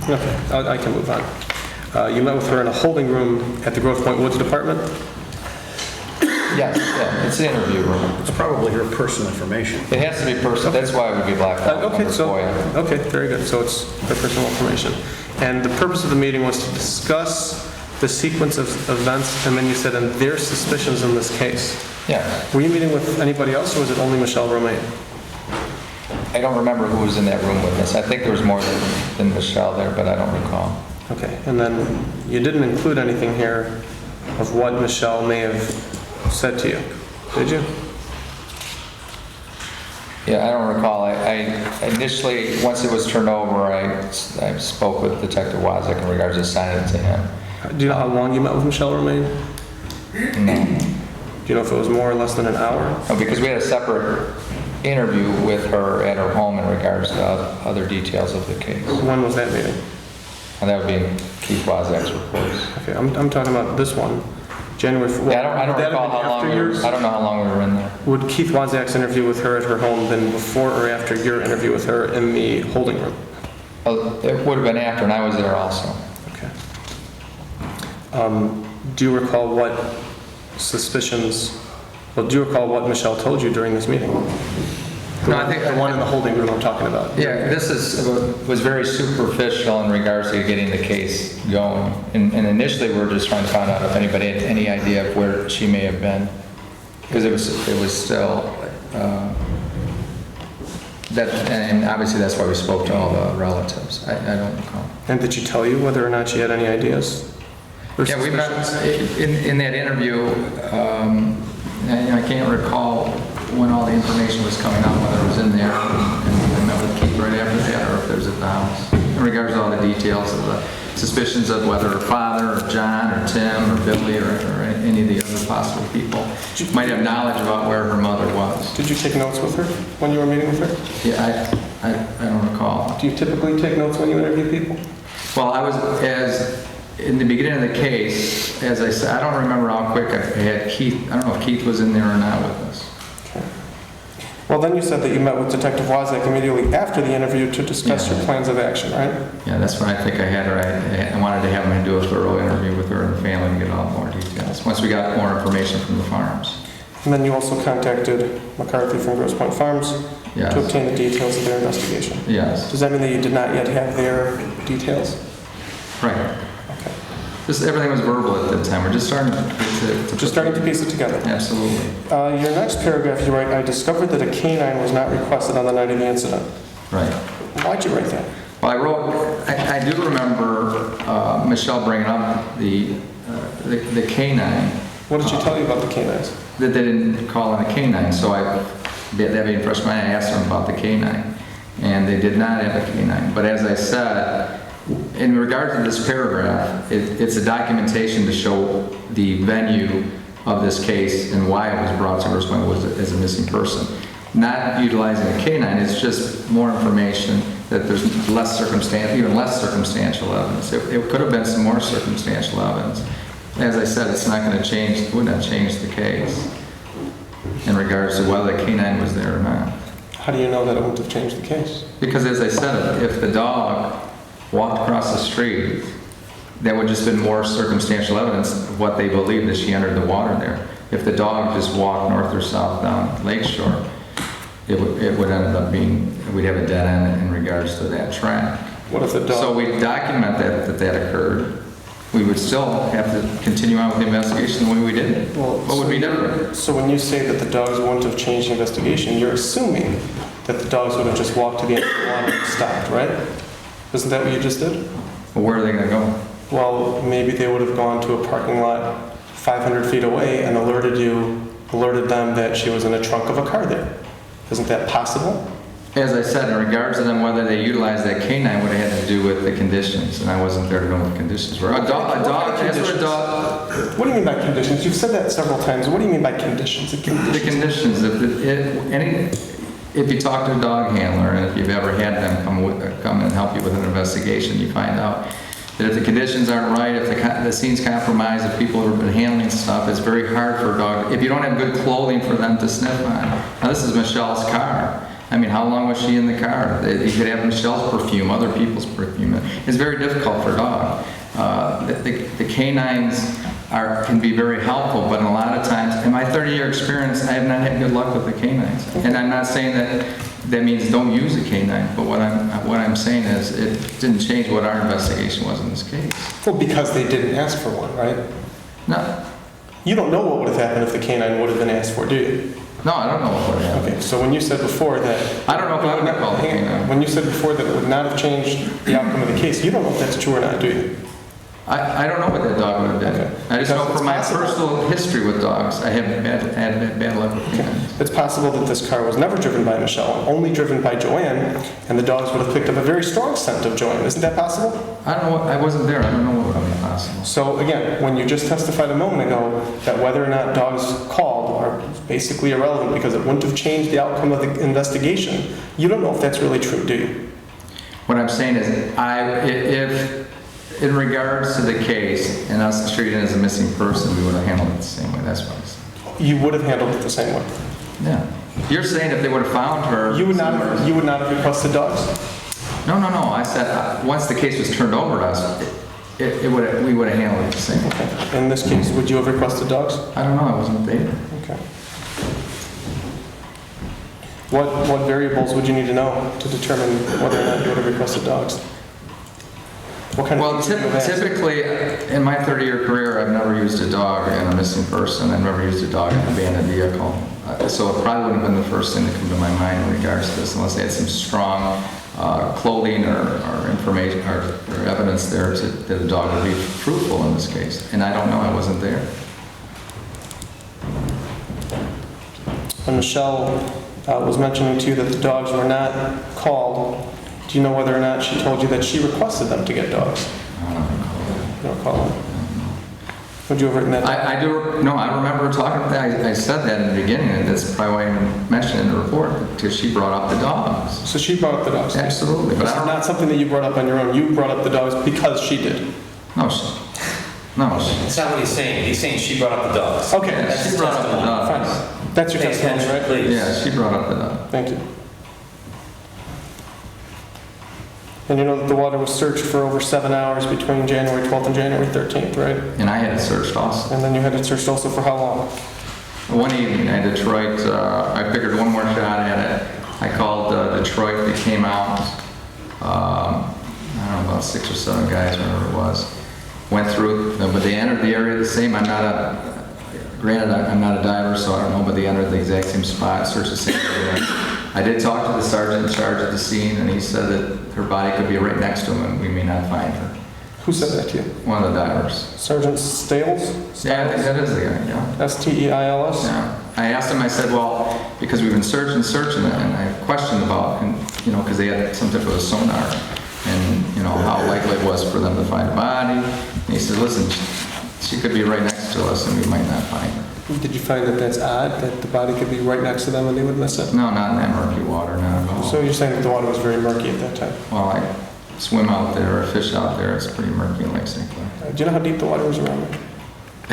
Okay, I can move on. You met with her in a holding room at the Grosse Pointe Woods Department? yes, yeah, it's the interview room. It's probably her personal information. It has to be personal, that's why it would be blacked out. Okay, under so, FOIA. okay, very good. So it's her personal information. And the purpose of the meeting was to discuss the sequence of events, and then you said, and their suspicions in this case. Yeah, Were you meeting with anybody else, or was it only Michelle Romain? I don't remember who was in that room with us. I think there was more than Michelle there, but I don't recall. Okay, and then you didn't include anything here of what Michelle may have said to you, did you? Yeah, I don't recall. I initially, once it was turned over, I spoke with Detective Wozniak in regards to signing it to him. Do you know how long you met with Michelle Romain? No. Do you know if it was more or less than an hour? No, because we had a separate interview with her at her home in regards to other details of the case. When was that meeting? And that would be Keith Wozniak's reports. Okay, I'm talking about this one, January. Yeah, I don't recall how long I don't know how long we were in there. Would Keith Wozniak's interview with her at her home been before or after your interview with her in the holding room? It would have been after, and I was there also. Okay. Do you recall what suspicions, well, do you recall what Michelle told you during this meeting? No, I think The one in the holding room I'm talking about. Yeah, this was very superficial in regards to getting the case going. And initially, we were just trying to find out if anybody had any idea of where she may have been, because it was still and obviously that's why we spoke to all the relatives. I don't recall. And did she tell you whether or not she had any ideas? Yeah, we met in that interview. I can't recall when all the information was coming out, whether it was in there, and I met with Keith right after that, or if there's at the house. In regards to all the details of the suspicions of whether her father, or John, or Tim, or Billy, or any of the other possible people might have knowledge about where her mother was. Did you take notes with her when you were meeting with her? Yeah, I don't recall. Do you typically take notes when you interview people? Well, in the beginning of the case, as I said, I don't remember how quick I had Keith. I don't know if Keith was in there or not with us. Okay. Well, then you said that you met with Detective Wozniak immediately after the interview to discuss your plans of action, right? Yeah, that's when I think I had her. I wanted to have him do a thorough interview with her and the family to get a lot more details, once we got more information from the farms. And then you also contacted McCarthy from Grosse Pointe Farms Yes. to obtain the details of their investigation. Yes. Does that mean that you did not yet have their details? Right. Okay. Just everything was verbal at that time. We're just starting to piece it together. Absolutely. Your next paragraph, you write, I discovered that a canine was not requested on the night of the incident. Right. Why'd you write that? Well, I do remember Michelle bringing up the canine. What did she tell you about the canines? That they didn't call in a canine, so that being fresh mind, I asked them about the canine, and they did not have a canine. But as I said, in regard to this paragraph, it's a documentation to show the venue of this case and why it was brought to Grosse Pointe as a missing person. Not utilizing a canine, it's just more information that there's even less circumstantial evidence. It could have been some more circumstantial evidence. As I said, it's not going to change, it would not change the case in regards to whether the canine was there or not. How do you know that it wouldn't have changed the case? Because as I said, if the dog walked across the street, that would just been more circumstantial evidence of what they believed that she entered the water there. If the dog just walked north or south down Lakeshore, it would end up being, we'd have a dead end in regards to that track. What if the dog... So we document that occurred. We would still have to continue on with the investigation the way we did it. Well, what would be different? So when you say that the dogs wouldn't have changed the investigation, you're assuming that the dogs would have just walked to the end of the water and stopped, right? Isn't that what you just did? Well, where are they going to go? Well, maybe they would have gone to a parking lot 500 feet away and alerted them that she was in the trunk of a car there. Isn't that possible? As I said, in regards to them, whether they utilized that canine would have had to do with the conditions, and I wasn't there to know what the conditions were. What do you mean by conditions? You've said that several times. What do you mean by conditions? The conditions. If you talk to a dog handler, and if you've ever had them come and help you with an investigation, you find out that if the conditions aren't right, if the scene's compromised, if people have been handling stuff, it's very hard for a dog. If you don't have good clothing for them to sniff on. Now, this is Michelle's car. I mean, how long was she in the car? You could have Michelle's perfume, other people's perfume. It's very difficult for a dog. The canines can be very helpful, but a lot of times, in my 30-year experience, I have not had good luck with the canines. And I'm not saying that means don't use a canine, but what I'm saying is it didn't change what our investigation was in this case. Well, because they didn't ask for one, right? No. You don't know what would have happened if the canine would have been asked for, do you? No, I don't know what would happen. Okay, so when you said before that... I don't know if I would have called the canine. When you said before that it would not have changed the outcome of the case, you don't know if that's true or not, do you? I don't know what that dog would have done. Okay. I just know Because from my it's possible. personal history with dogs, I haven't had bad luck with canines. It's possible that this car was never driven by Michelle, only driven by JoAnn, and the dogs would have picked up a very strong scent of JoAnn. Isn't that possible? I don't know. I wasn't there. I don't know what would be possible. So again, when you just testified a moment ago that whether or not dogs called are basically irrelevant because it wouldn't have changed the outcome of the investigation, you don't know if that's really true, do you? What I'm saying is, if in regards to the case and us treating it as a missing person, we would have handled it the same way. That's what I'm saying. You would have handled it the same way. Yeah. You're saying if they would have found her, You would not have requested dogs? No. I said once the case was turned over to us, we would have handled it the same way. Okay. In this case, would you have requested dogs? I don't know. I wasn't there. Okay. What variables would you need to know to determine whether or not you would have requested dogs? What kind of Well, things would you have asked? typically, in my 30-year career, I've never used a dog in a missing person. I've never used a dog in an abandoned vehicle. So it probably wouldn't have been the first thing to come to my mind in regards to this, unless they had some strong clothing or information or evidence there that the dog would be fruitful in this case. And I don't know. I wasn't there. When Michelle was mentioning to you that the dogs were not called, do you know whether or not she told you that she requested them to get dogs? I don't recall that. You don't call them? Would you have written that down? I do. No, I remember talking about that. I said that in the beginning, and that's probably why I even mentioned it in the report, because she brought up the dogs. So she brought up the dogs? Absolutely. But This I is don't. not something that you brought up on your own. You brought up the dogs because she did. No, no. That's not what he's saying. He's saying she brought up the dogs. Okay. Yeah, That's she his brought up the testimony. dogs. Fine. That's your Pay testimony, attention, right? please. Yeah, she brought up the dogs. Thank you. And you know that the water was searched for over 7 hours between January 12th and January 13th, right? And I had it searched also. And then you had it searched also for how long? One evening at Detroit, I figured one more shot at it. I called Detroit. They came out. I don't know, about 6 or 7 guys, whatever it was. Went through, but they entered the area the same. Granted, I'm not a diver, so I don't know, but they entered the exact same spot, searched the same area. I did talk to the sergeant in charge of the scene, and he said that her body could be right next to him, and we may not find her. Who said that to you? One of the divers. Sergeant Stales? Yeah, I think that is the guy, yeah. S-T-E-I-L-S? Yeah. I asked him, I said, well, because we've been searching it, and I questioned about, and, because they had some type of a sonar, and, how likely it was for them to find a body. And he said, listen, she could be right next to us, and we might not find her. Did you find that that's odd, that the body could be right next to them and they would miss it? No, not in that murky water, not at all. So you're saying that the water was very murky at that time? Well, I swim out there, or fish out there, it's pretty murky in Lake St. Clair. Do you know how deep the water was around there?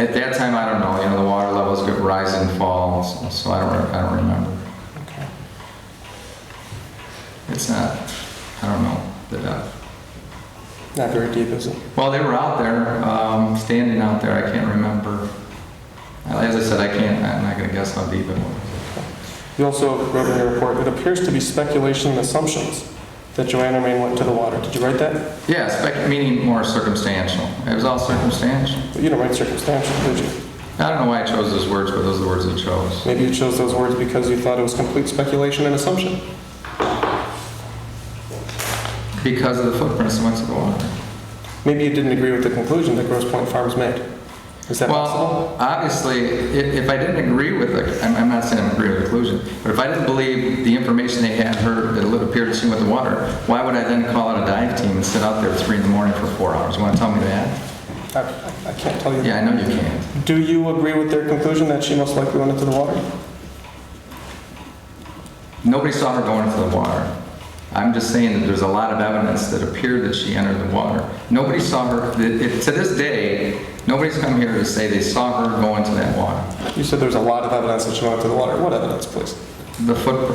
At that time, I don't know. The water levels could rise and fall, so I don't remember. Okay. It's not, I don't know, the depth. Not very deep, is it? Well, they were out there, standing out there. I can't remember. As I said, I'm not going to guess how deep it was. You also wrote in your report, it appears to be speculation and assumptions that JoAnn Romain went to the water. Did you write that? Yeah, meaning more circumstantial. It was all circumstantial. But you didn't write circumstantial, did you? I don't know why I chose those words, but those are the words I chose. Maybe you chose those words because you thought it was complete speculation and assumption. Because of the footprints that went to the water. Maybe you didn't agree with the conclusion that Grosse Pointe Farms made. Is that possible? Well, obviously, if I didn't agree with it, I'm not saying I agree with the conclusion, but if I didn't believe the information they had heard that it appeared that she went to the water, why would I then call out a dive team and sit out there at 3 in the morning for 4 hours? You want to tell me that? I can't tell you that. Yeah, I know you can't. Do you agree with their conclusion that she most likely went into the water? Nobody saw her going into the water. I'm just saying that there's a lot of evidence that appeared that she entered the water. Nobody saw her, to this day, nobody's come here to say they saw her go into that water. You said there's a lot of evidence that she went into the water. What evidence, please?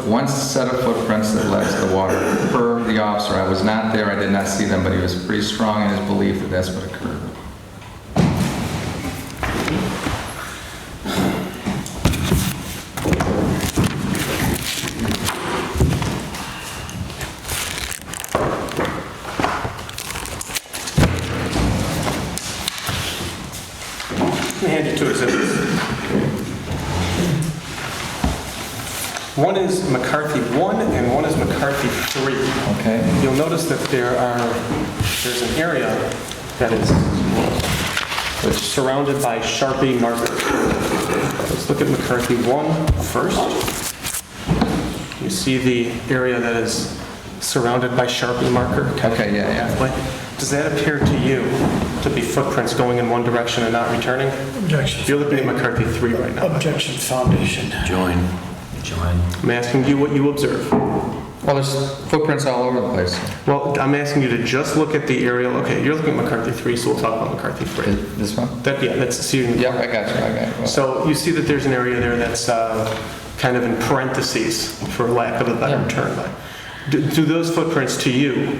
One set of footprints that led to the water. Per the officer, I was not there, I did not see them, but he was pretty strong in his belief that that's what occurred. Let me hand you 2 exhibits. One is McCarthy 1 and one is McCarthy 3. Okay. You'll notice that there's an area that is surrounded by Sharpie markers. Let's look at McCarthy 1 first. You see the area that is surrounded by Sharpie marker? Okay, yeah. Does that appear to you to be footprints going in one direction and not returning? Objection. You're looking at McCarthy 3 right now. Objection, foundation. Join. I'm asking you what you observe. Well, there's footprints all over the place. Well, I'm asking you to just look at the area. Okay, you're looking at McCarthy 3, so we'll talk about McCarthy 3. This one? That's see. Yeah, I got you. So you see that there's an area there that's kind of in parentheses, for lack of a better term. Do those footprints to you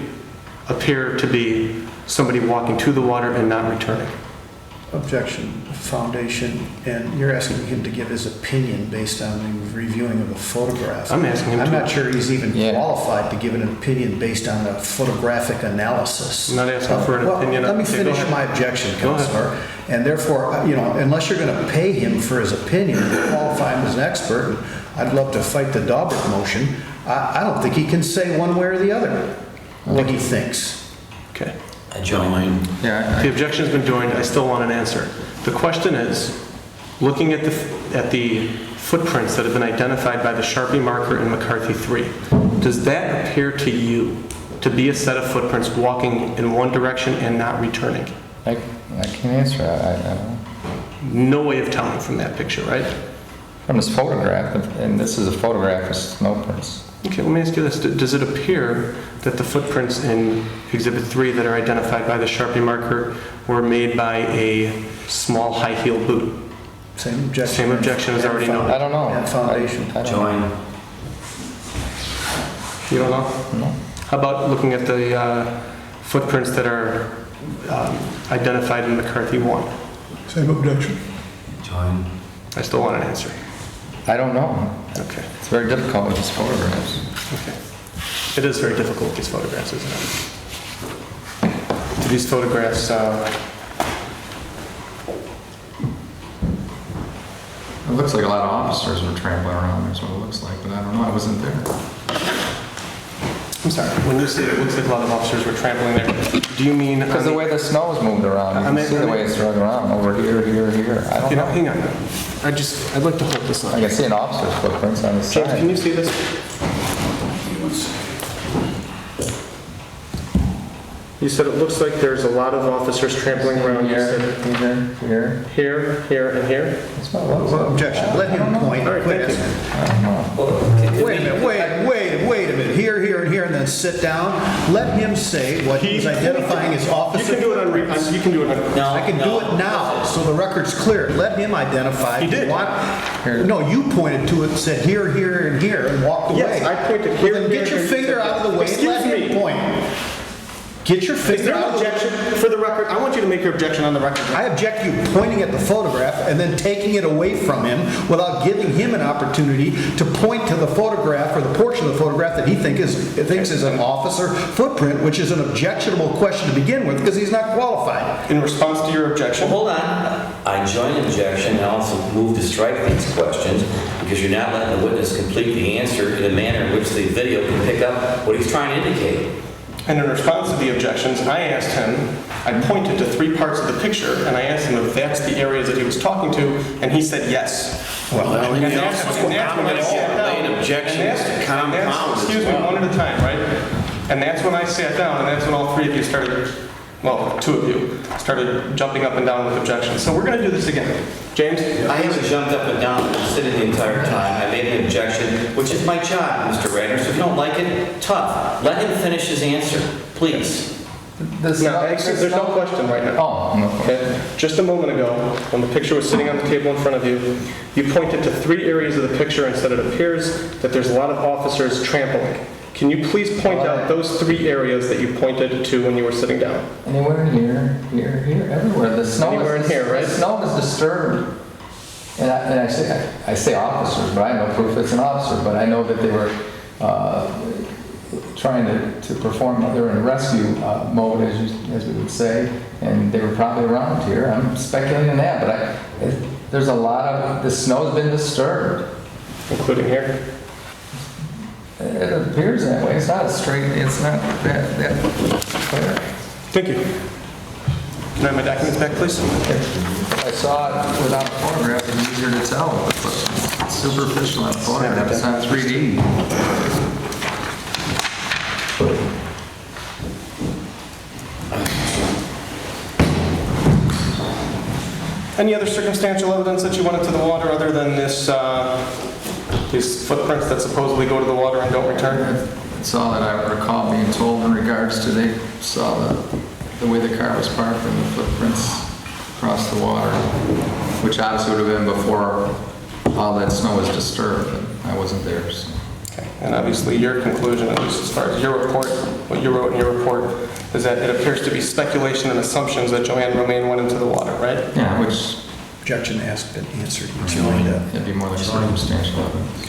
appear to be somebody walking to the water and not returning? Objection, foundation, and you're asking him to give his opinion based on the reviewing of the photographs. I'm asking him I'm to. not sure he's even Yeah. qualified to give an opinion based on a photographic analysis. I'm not asking for an opinion. Let me Okay, go finish ahead. my objection, Go ahead. Counselor. And therefore, unless you're going to pay him for his opinion, qualify him as an expert, and I'd love to fight the Daubert motion, I don't think he can say one way or the other what he thinks. Okay. Join. Yeah, The objection's been joined. I still want an answer. The question is, looking at the footprints that have been identified by the Sharpie marker in McCarthy 3, does that appear to you to be a set of footprints walking in one direction and not returning? I can't answer that. I don't know. No way of telling from that picture, right? From this photograph, and this is a photograph of snow prints. Okay, let me ask you this. Does it appear that the footprints in Exhibit 3 that are identified by the Sharpie marker were made by a small high heel boot? Same objection. Same objection as already noted. I don't know. And foundation. I don't know. Join. You don't know? No. How about looking at the footprints that are identified in McCarthy 1? Same objection. Join. I still want an answer. I don't know. Okay. It's very difficult with these photographs. Okay. It is very difficult, these photographs, isn't it? Do these photographs, It looks like a lot of officers were trampling around. That's what it looks like, but I don't know. I wasn't there. I'm sorry, when you say it looks like a lot of officers were trampling there, do you mean... Because the way the snow's moved around, you can see the way it's running around over here. I don't know. hang on. I'd like to hold this I on. can see an officer's footprints on the James, can side. you see this? You said it looks like there's a lot of officers trampling around. You said Here. here, and here. That's not what it was. Objection. Let him point. All right, Quit thank you. asking. I don't know. Wait a minute, wait a minute. Here, and here, and then sit down. Let him say what he's identifying as You officer. can do it on... You can do it on... I can do it now, so the record's clear. Let him identify. He did. No, you pointed to it, said here, and here, and walked away. Yes, I pointed here, Well, then here, get your here, finger here. out of the way and let Excuse him me. point. Get your Is finger there out an of the way. objection for the record? I want you to make your objection on the record. I object you pointing at the photograph and then taking it away from him without giving him an opportunity to point to the photograph or the portion of the photograph that he thinks is an officer footprint, which is an objectionable question to begin with because he's not qualified. In response to your objection... Well, hold on. I join objection and also move to strike these questions because you're not letting the witness complete the answer in a manner in which the video can pick up what he's trying to indicate. And in response to the objections, I asked him, I pointed to 3 parts of the picture, and I asked him if that's the areas that he was talking to, and he said yes. Well, And that's when I sat down. objections to compound. Excuse me, one at a time, right? And that's when I sat down, and that's when all 3 of you started, well, 2 of you, started jumping up and down with objections. So we're going to do this again. James? I haven't jumped up and down, I'm sitting the entire time. I made an objection, which is my job, Mr. Radner. So if you don't like it, tough. Let him finish his answer, please. This No, actually, there's no question right now. Oh, no. Okay. Just a moment ago, when the picture was sitting on the table in front of you, you pointed to 3 areas of the picture and said it appears that there's a lot of officers trampling. Can you please point out those 3 areas that you pointed to when you were sitting down? Anywhere here, everywhere. The snow Anywhere in here, right? The snow is disturbed. And I say officers, but I have no proof it's an officer. But I know that they were trying to perform, they're in rescue mode, as we would say, and they were probably around here. I'm speculating that, but there's a lot of, the snow's been disturbed. Including here? It appears that way. It's not straight, it's not that clear. Thank you. Can I have my documents back, please? I saw it without a photograph, it's easier to tell, but it's superficial on a photograph, it's not 3D. Any other circumstantial evidence that you went into the water other than these footprints that supposedly go to the water and don't return? That's all that I recall being told in regards to they saw the way the car was parked and the footprints across the water, which obviously would have been before all that snow was disturbed, but I wasn't there. So. Okay. And obviously your conclusion, at least as far as your report, what you wrote in your report, is that it appears to be speculation and assumptions that JoAnn Romain went into the water, right? Yeah, which Objection asked and answered. You joined up. it'd be more than circumstantial evidence.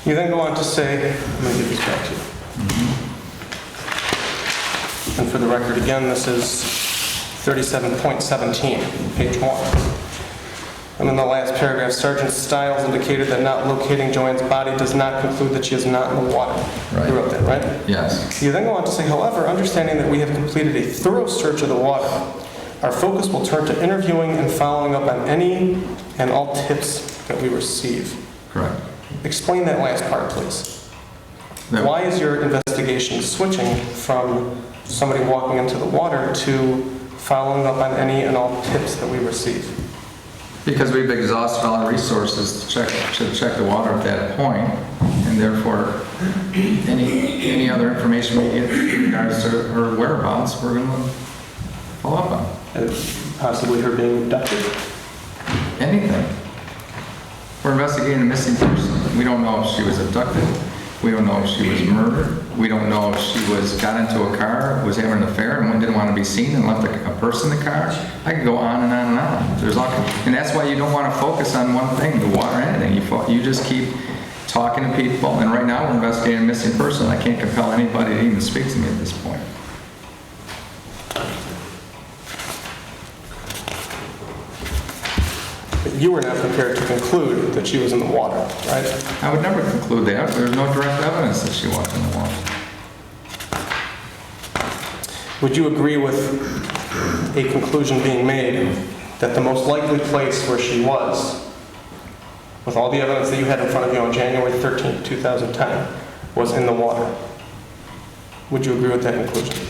You then go on to say, let me give this back to you. And for the record, again, this is 37.17, page 1. And in the last paragraph, Sergeant Stiles indicated that not locating JoAnn's body does not conclude that she is not in the water. Right. You wrote that, right? Yes. You then go on to say, however, understanding that we have completed a thorough search of the water, our focus will turn to interviewing and following up on any and all tips that we receive. Correct. Explain that last part, please. That- Why is your investigation switching from somebody walking into the water to following up on any and all tips that we receive? Because we've exhausted all our resources to check the water at that point, and therefore, any other information we get in regards to her whereabouts, we're going to follow up on. And possibly her being abducted? Anything. We're investigating a missing person. We don't know if she was abducted. We don't know if she was murdered. We don't know if she got into a car, was having an affair, and didn't want to be seen and left a purse in the car. I could go on and on and on. There's all, and that's why you don't want to focus on one thing, the water, anything. You just keep talking to people. And right now we're investigating a missing person. I can't compel anybody to even speak to me at this point. But you were not prepared to conclude that she was in the water, right? I would never conclude that. There's no direct evidence that she was in the water. Would you agree with a conclusion being made that the most likely place where she was, with all the evidence that you had in front of you on January 13th, 2010, was in the water? Would you agree with that conclusion?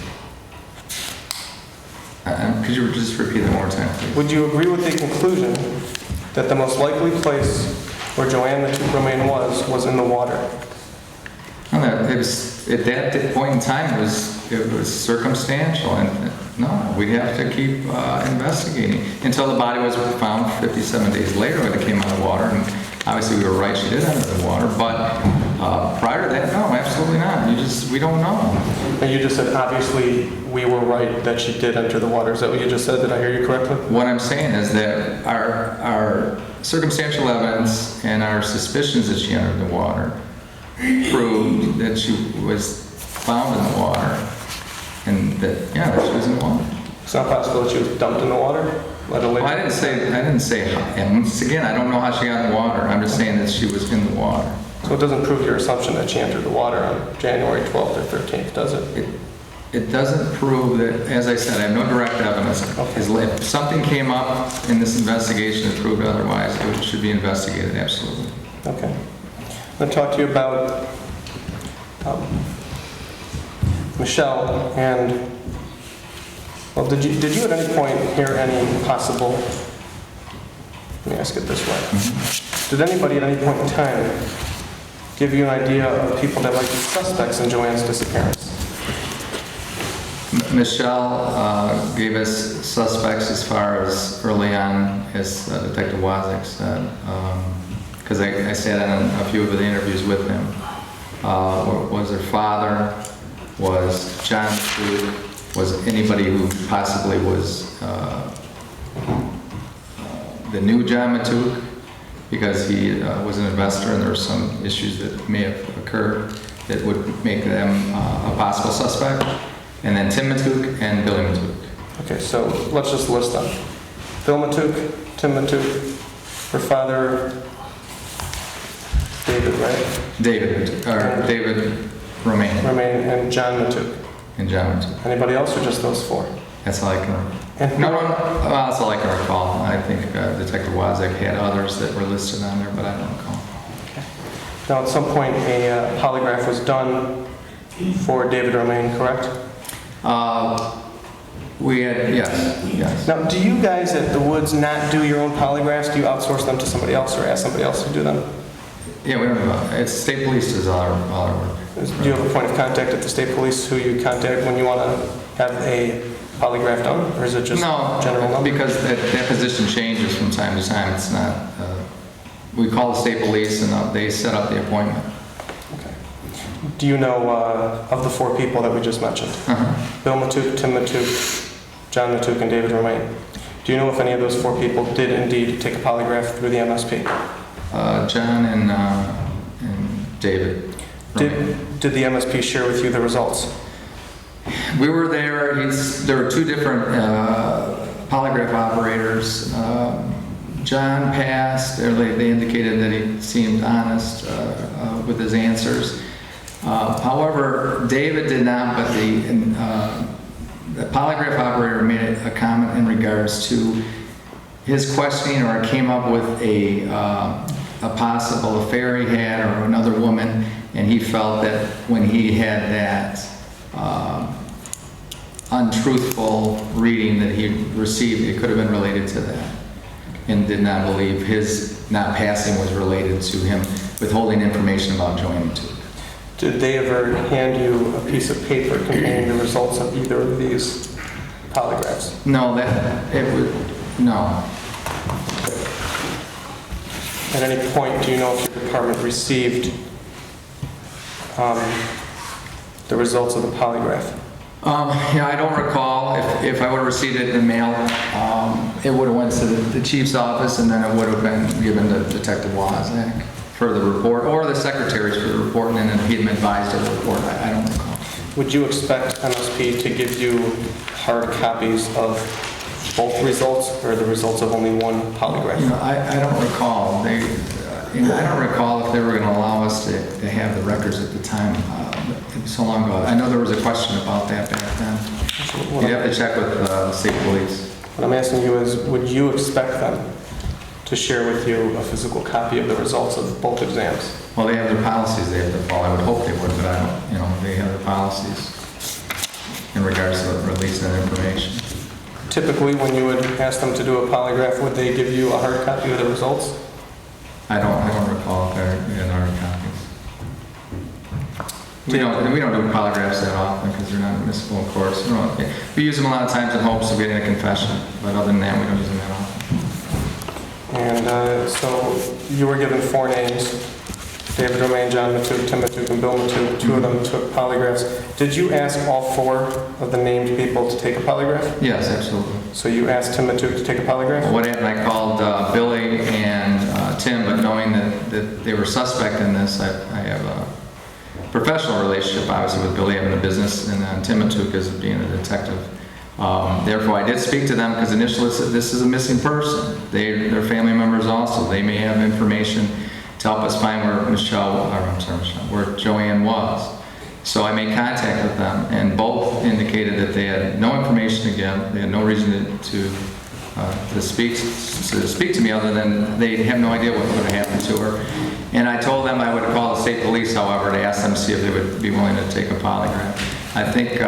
Could you just repeat that one more time, please? Would you agree with the conclusion that the most likely place where JoAnn Matouk Romain was in the water? No, it was, at that point in time, it was circumstantial, and no, we'd have to keep investigating until the body was found 57 days later when it came out of the water, and obviously we were right, she did enter the water, but prior to that, no, absolutely not. We don't know. And you just said, obviously, we were right that she did enter the water. Is that what you just said? Did I hear you correctly? What I'm saying is that our circumstantial evidence and our suspicions that she entered the water proved that she was found in the water, and that, yeah, that she was in the water. It's not possible that she was dumped in the water? Well, I didn't say, and once again, I don't know how she got in the water. I'm just saying that she was in the water. So it doesn't prove your assumption that she entered the water on January 12th or 13th, does it? It doesn't prove that, as I said, I have no direct evidence. Okay. If something came up in this investigation that proved otherwise, it should be investigated, absolutely. Okay. I'm going to talk to you about Michelle and, well, did you at any point hear any possible, let me ask it this way. Did anybody at any point in time give you an idea of people that might be suspects in JoAnn's disappearance? Michelle gave us suspects as far as early on, as Detective Wazik said, because I sat on a few of the interviews with him. Was her father, was John Matouk, was anybody who possibly was the new John Matouk, because he was an investor and there were some issues that may have occurred that would make them a possible suspect. And then Tim Matouk and Billy Matouk. Okay, so let's just list them. Bill Matouk, Tim Matouk, her father, David, right? David Romain Romain, and John Matouk. and John Matouk. Anybody else or just those four? That's all I can, And no, that's all I can recall. I think Detective Wozak had others that were listed on there, but I don't recall. Now, at some point, a polygraph was done for David Romain, correct? Yes. Now, do you guys at the Woods not do your own polygraphs? Do you outsource them to somebody else or ask somebody else to do them? Yeah, we don't have, it's state police is all our work. Do you have a point of contact at the state police who you contact when you want to have a polygraph done? Or is it just general No, number? because that position changes from time to time. It's not, we call the state police and they set up the appointment. Okay. Do you know of the four people that we just mentioned? Bill Matouk, Tim Matouk, John Matouk, and David Romain. Do you know if any of those four people did indeed take a polygraph through the MSP? John and David. Romain. Did the MSP share with you the results? We were there. There were two different polygraph operators. John passed. They indicated that he seemed honest with his answers. However, David did not, but the polygraph operator made a comment in regards to his questioning, or came up with a possible affair he had or another woman, and he felt that when he had that untruthful reading that he received, it could have been related to that, and did not believe his not passing was related to him withholding information about JoAnn Matouk. Did they ever hand you a piece of paper containing the results of either of these polygraphs? No, no. At any point, do you know if your department received the results of the polygraph? Yeah, I don't recall. If I would have received it in the mail, it would have went to the chief's office, and then it would have been given to Detective Wozak for the report, or the secretaries for the report, and then he'd been advised of the report. I don't recall. Would you expect MSP to give you hard copies of both results, or the results of only one polygraph? I don't recall. I don't recall if they were going to allow us to have the records at the time. It was so long ago. I know there was a question about that back then. You have to check with state police. What I'm asking you is, would you expect them to share with you a physical copy of the results of both exams? Well, they have their policies they have to follow. I would hope they would, but I don't, they have their policies in regards to releasing that information. Typically, when you would ask them to do a polygraph, would they give you a hard copy of the results? I don't recall if they're in hard copies. We don't do polygraphs that often because they're not admissible in courts. We use them a lot of times in hopes of getting a confession, but other than that, we don't use them that often. And so you were given four names: David Romain, John Matouk, Tim Matouk, and Bill Matouk. Two of them took polygraphs. Did you ask all four of the named people to take a polygraph? Yes, absolutely. So you asked Tim Matouk to take a polygraph? What happened, I called Billy and Tim, but knowing that they were suspect in this, I have a professional relationship, obviously, with Billy having a business, and Tim Matouk as being a detective. Therefore, I did speak to them because initially this is a missing person. They're family members also. They may have information to help us find where where JoAnn was. So I made contact with them, and both indicated that they had no information to give. They had no reason to speak to me other than they have no idea what would have happened to her. And I told them I would call the state police, however, to ask them to see if they would be willing to take a polygraph. I think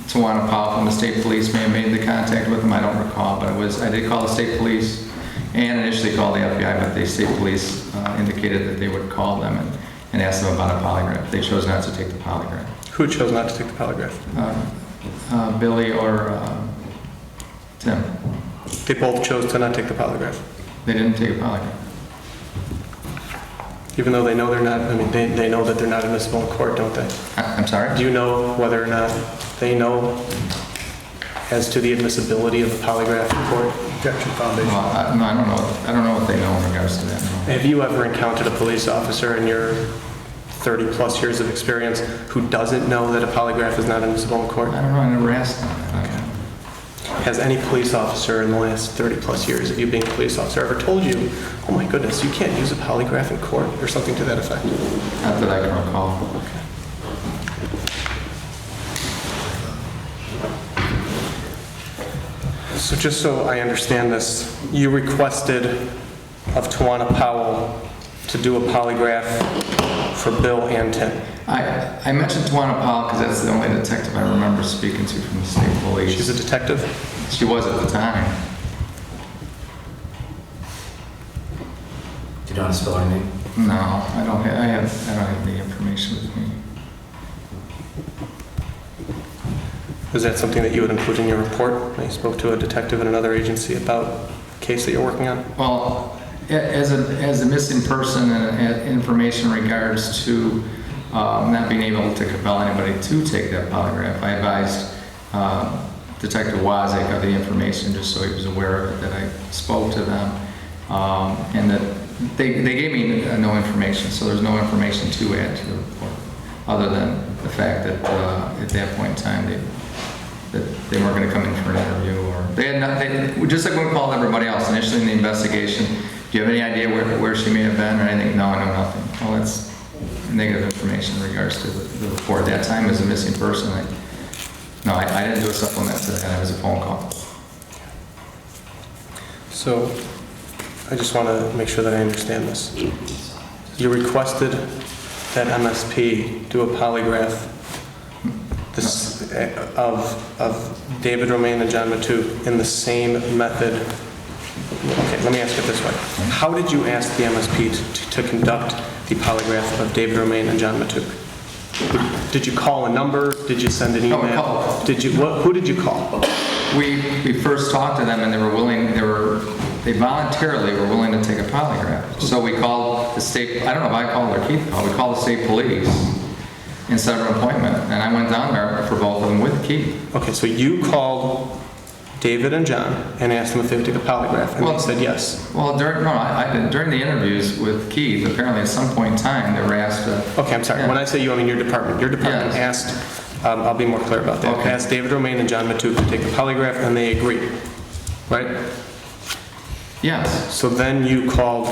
Tawana Powell from the state police may have made the contact with them. I don't recall, but I did call the state police and initially called the FBI, but the state police indicated that they would call them and ask them about a polygraph. They chose not to take the polygraph. Who chose not to take the polygraph? Billy or Tim. They both chose to not take the polygraph. They didn't take a polygraph. Even though they know they're not, they know that they're not admissible in court, don't they? I'm sorry? Do you know whether or not they know as to the admissibility of the polygraph in court? Objection Foundation. Well, I don't know. I don't know what they know in regards to that. No. Have you ever encountered a police officer in your 30 plus years of experience who doesn't know that a polygraph is not admissible in court? I don't know. I never asked them. has any police officer in the last 30-plus years of you being a police officer ever told you, oh my goodness, you can't use a polygraph in court, or something to that effect? Not that I can recall. So just so I understand this, you requested of Tawana Powell to do a polygraph for Bill and Tim. I mentioned Tawana Powell because that's the only detective I remember speaking to from the state police. She's a detective? She was at the time. Do you know how to spell her name? No, I don't have the information with me. Is that something that you would include in your report? That you spoke to a detective in another agency about a case that you're working on? Well, as a missing person and information in regards to not being able to compel anybody to take that polygraph, I advised Detective Wazik of the information just so he was aware of it, that I spoke to them, and that they gave me no information, so there's no information to add to the report, other than the fact that at that point in time they weren't going to come in for an interview, or they had not. Just like we called everybody else initially in the investigation. Do you have any idea where she may have been or anything? No, I know nothing. Well, that's negative information in regards to the report. At that time, as a missing person, I didn't do a supplement to that. It was a phone call. So I just want to make sure that I understand this. You requested that MSP do a polygraph of David Romain and JoAnn Matouk in the same method. Okay, let me ask it this way. How did you ask the MSP to conduct the polygraph of David Romain and JoAnn Matouk? Did you call a number? Did you send an email? No, we called. Who did you call? We first talked to them, and they were willing. They voluntarily were willing to take a polygraph. So we called the state. I don't know if I called or Keith called. We called the state police and set an appointment, and I went down there for both of them with Keith. Okay, so you called David and John and asked them if they would take a polygraph, and they said yes. Well, during the interviews with Keith, apparently at some point in time, they were asked Okay, I'm sorry. Yeah. When I say you, I mean your department. Your department Yes. asked, I'll be more clear about that, Okay. asked David Romain and JoAnn Matouk to take a polygraph, and they agreed, right? Yes, So then you called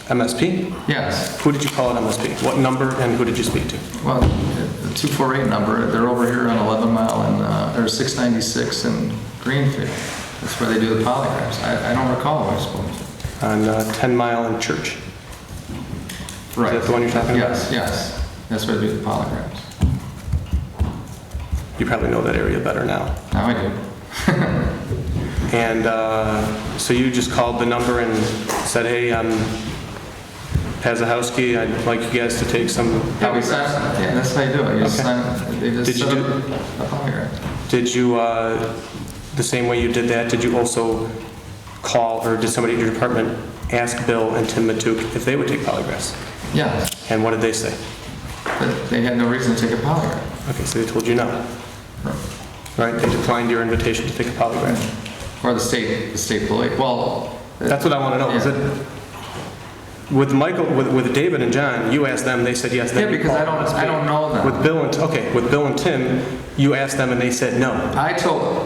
MSP? yes. Who did you call at MSP? What number and who did you speak to? Well, the 248 number, they're over here on 11 Mile and or 696 in Greenfield. That's where they do the polygraphs. I don't recall who I spoke to. On 10 Mile and Church. Right. Is that the one you're talking about? Yes. That's where they do the polygraphs. You probably know that area better now. Now I do. And so you just called the number and said, hey, I'm Pazuchowski, I'd like you guys to take some Yeah, we polygraphs. signed, yeah, that's how you do it. You just Okay. sign, they just Did you set do- up a polygraph. Did you, the same way you did that, did you also call, or did somebody in your department ask Bill and Tim Matouk if they would take polygraphs? Yes, And what did they say? but they had no reason to take a polygraph. Okay, so they told you no, right? They declined your invitation to take a polygraph. Or the state police. Well, That's what I want to know. Is Yeah. it, with David and John, you asked them, they said yes. then Yeah, you because I called MSP. don't know them. With Bill and Tim, you asked them and they said no. I told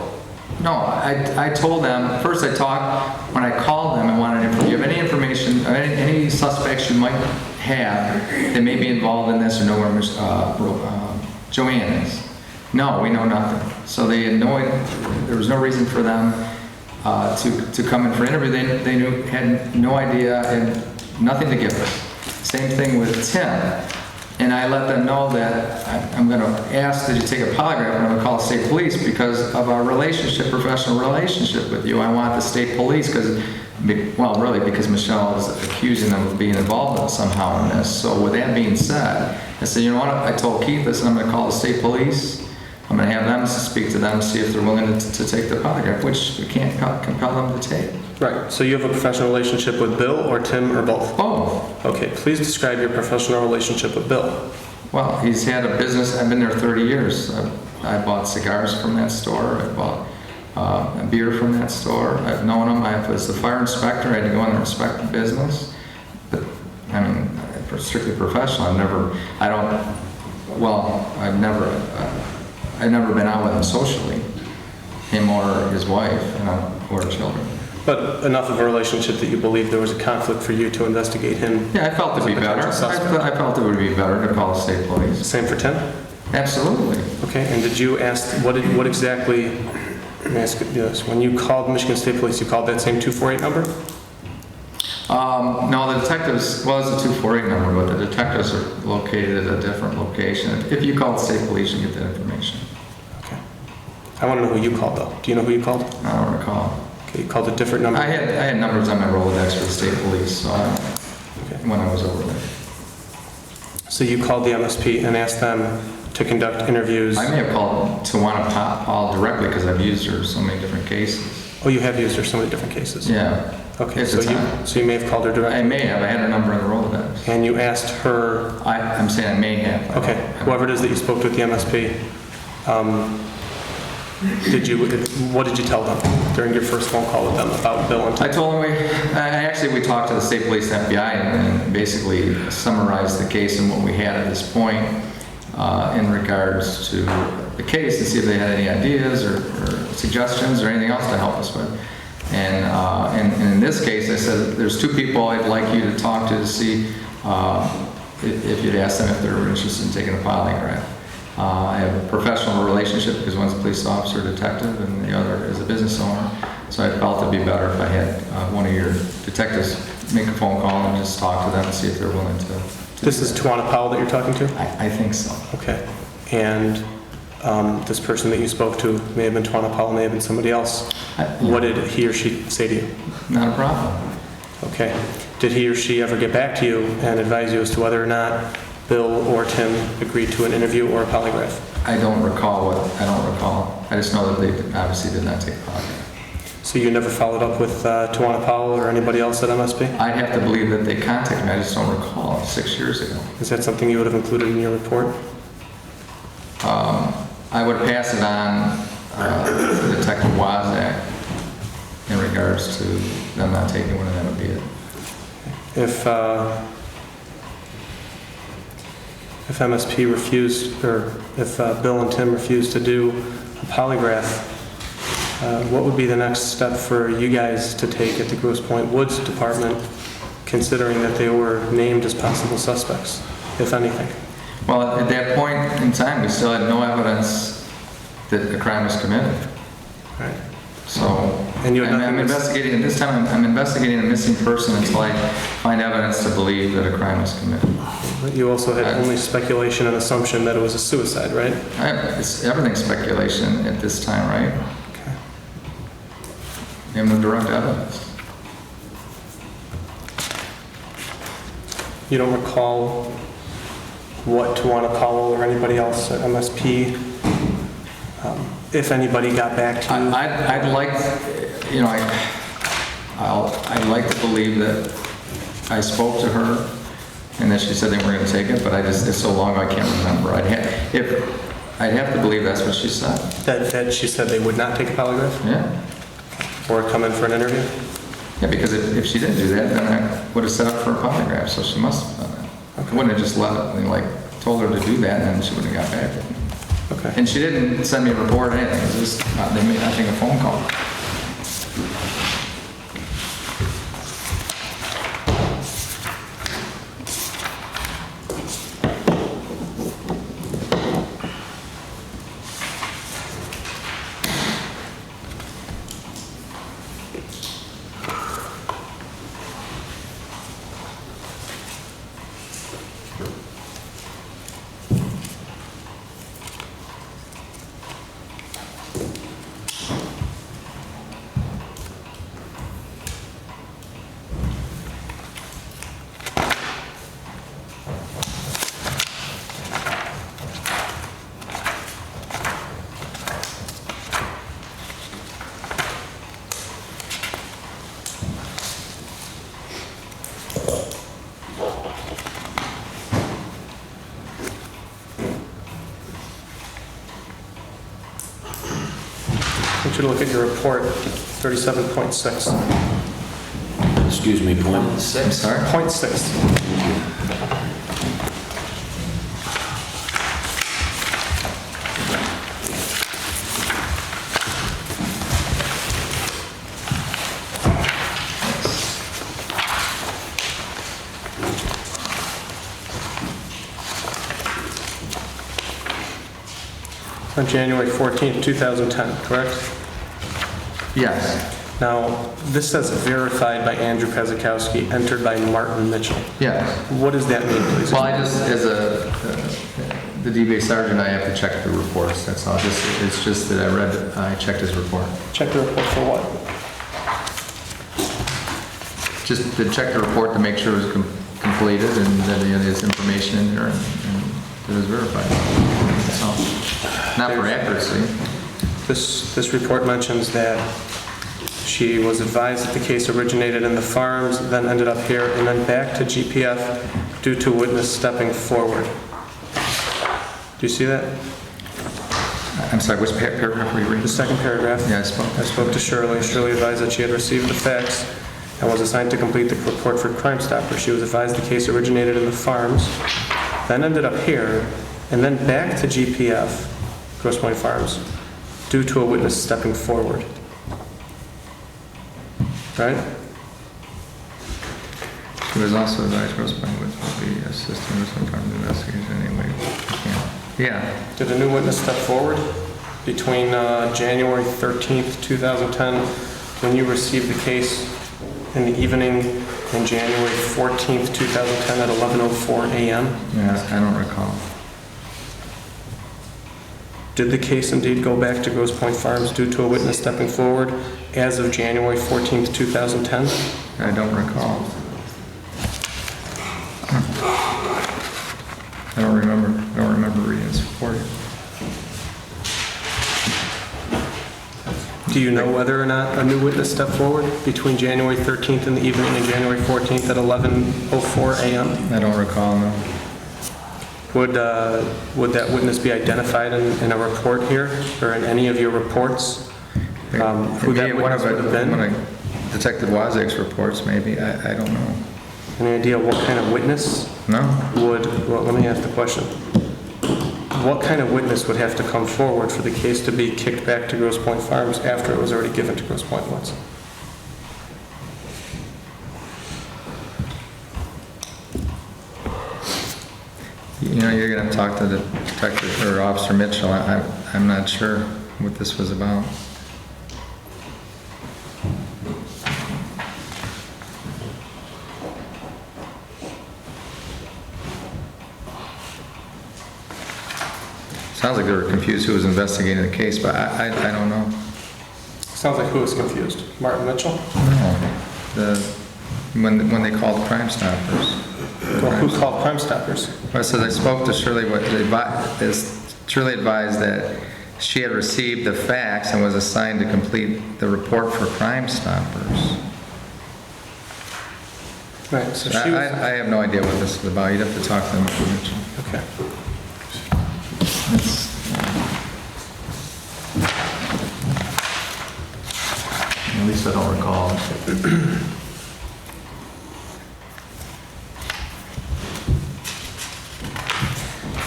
them, first I talked, when I called them and wanted, if you have any information, or any suspects you might have that may be involved in this or know where JoAnn is. No, we know nothing. So they had there was no reason for them to come in for an interview. They had no idea and nothing to give us. Same thing with Tim. And I let them know that I'm going to ask that you take a polygraph and I'm going to call the state police because of our professional relationship with you. I want the state police because Michelle is accusing them of being involved somehow in this. So with that being said, I said, you know what? I told Keith this, and I'm going to call the state police. I'm going to have them speak to them, see if they're willing to take the polygraph, which we can't compel them to take. Right, so you have a professional relationship with Bill or Tim or both? Both. Okay, please describe your professional relationship with Bill. Well, he's had a business. I've been there 30 years. I bought cigars from that store. I bought a beer from that store. I've known him. I was the fire inspector. I had to go in and inspect the business. But, I mean, strictly professional. I've never been out with him socially. him or his wife, or children. But enough of a relationship that you believe there was a conflict for you to investigate him? Yeah, I felt as it'd a be better. potential suspect? I felt it would be better to call the state police. Same for Tim? Absolutely. Okay, and did you ask, what exactly, let me ask you this, when you called Michigan State Police, you called that same 248 number? No, the detectives, well, it's a 248 number, but the detectives are located at a different location. If you call the state police, you get that information. Okay. I want to know who you called, though. Do you know who you called? I don't recall. Okay, you called a different number? I had numbers on my Rolodex for the state police, so when I was over there. So you called the MSP and asked them to conduct interviews? I may have called Tawana Paul directly because I've used her in so many different cases. Oh, you have used her in so many different cases? Yeah. Okay, At so the time. you may have called her directly? I may have. I had her number in the Rolodex. And you asked her, I'm saying I may have. okay, whoever it is that you spoke to at the MSP, what did you tell them during your first phone call with them about Bill and Tim? I told them we talked to the state police and FBI and basically summarized the case and what we had at this point in regards to the case to see if they had any ideas or suggestions or anything else to help us with. And in this case, I said, there's two people I'd like you to talk to see if you'd ask them if they're interested in taking a polygraph. I have a professional relationship because one's a police officer, detective, and the other is a business owner. So I felt it'd be better if I had one of your detectives make a phone call and just talk to them and see if they're willing to. This is Tawana Powell that you're talking to? I think so. Okay. And this person that you spoke to may have been Tawana Powell, may have been somebody else. What did he or she say to you? Not a problem. Okay. Did he or she ever get back to you and advise you as to whether or not Bill or Tim agreed to an interview or a polygraph? I don't recall. I just know that they obviously did not take a polygraph. So you never followed up with Tawana Powell or anybody else at MSP? I'd have to believe that they contacted me. I just don't recall. 6 years ago. Is that something you would have included in your report? I would pass it on to Detective Wozak in regards to them not taking one, and that would be it. If MSP refused, or if Bill and Tim refused to do a polygraph, what would be the next step for you guys to take at the Grosse Pointe Woods Department, considering that they were named as possible suspects, if anything? Well, at that point in time, we still had no evidence that a crime was committed. Right. So, And you had I'm nothing to- investigating, at this time, I'm investigating a missing person until I find evidence to believe that a crime was committed. But you also had only speculation and assumption that it was a suicide, right? It's everything's speculation at this time, right? Okay. We have no direct evidence. You don't recall what Tawana Powell or anybody else at MSP, if anybody got back to you? I'd like, I'd like to believe that I spoke to her and that she said they weren't going to take it, but it's so long I can't remember. I'd have to believe that's what she said. That she said they would not take a polygraph? Yeah. Or come in for an interview? Yeah, because if she didn't do that, then I would have set up for a polygraph, so she must have done that. I wouldn't have just let it, told her to do that, and then she wouldn't have got back with me. Okay. And she didn't send me a report or anything. It was just, they made, I think, a phone call. I want you to look at your report, 37.6. Excuse me, point. I'm sorry? Point 6. on January 14th, 2010, correct? Yes, Now, this says verified by Andrew Pazuchowski, entered by Martin Mitchell. yes. What does that mean, please? Well, I just, as the DBA sergeant, I have to check the reports, that's all. It's just that I checked his report. Check the report for what? Just to check the report to make sure it was completed and that he had his information in there and it was verified. That's all. Not for accuracy. This report mentions that she was advised that the case originated in the farms, then ended up here, and then back to GPF due to witness stepping forward. Do you see that? I'm sorry, which paragraph were you reading? The second paragraph. Yeah, I spoke. To Shirley. Shirley advised that she had received the facts and was assigned to complete the report for Crime Stopper. She was advised the case originated in the farms, then ended up here, and then back to GPF, Grosse Pointe Farms, due to a witness stepping forward. Right? He was also advised Grosse Pointe would be assisting with some kind of investigation anyway. Yeah. Did a new witness step forward between January 13th, 2010, when you received the case in the evening, and January 14th, 2010 at 11:04 a.m.? Yeah, I don't recall. Did the case indeed go back to Grosse Pointe Farms due to a witness stepping forward as of January 14th, 2010? I don't recall. I don't remember reading this for you. Do you know whether or not a new witness stepped forward between January 13th in the evening and January 14th at 11:04 a.m.? I don't recall, no. Would that witness be identified in a report here, or in any of your reports? Who that witness would have been? One of Detective Wozniak's reports, maybe. I don't know. Any idea what kind of witness No? well, let me ask the question. What kind of witness would have to come forward for the case to be kicked back to Grosse Pointe Farms after it was already given to Grosse Pointe once? You know, you're going to talk to the detective or Officer Mitchell. I'm not sure what this was about. Sounds like they were confused who was investigating the case, but I don't know. Sounds like who was confused? Martin Mitchell? No. When they called Crime Stoppers. Well, who called Crime Stoppers? Well, so I spoke to Shirley. Shirley advised that she had received the facts and was assigned to complete the report for Crime Stoppers. Right, so I she was... I have no idea what this is about. You'd have to talk to them. Okay. At least I don't recall.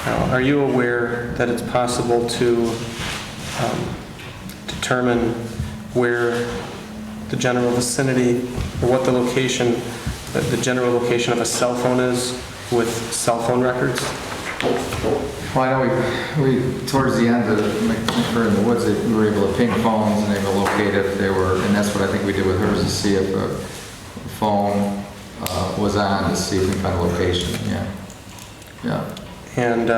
Now, are you aware that it's possible to determine where the general vicinity, or what the general location of a cell phone is with cell phone records? Well, I know we towards the end of in the woods, we were able to ping phones and they were located if they were, and that's what I think we did with hers, to see if a phone was on, to see if we can find a location. Yeah. And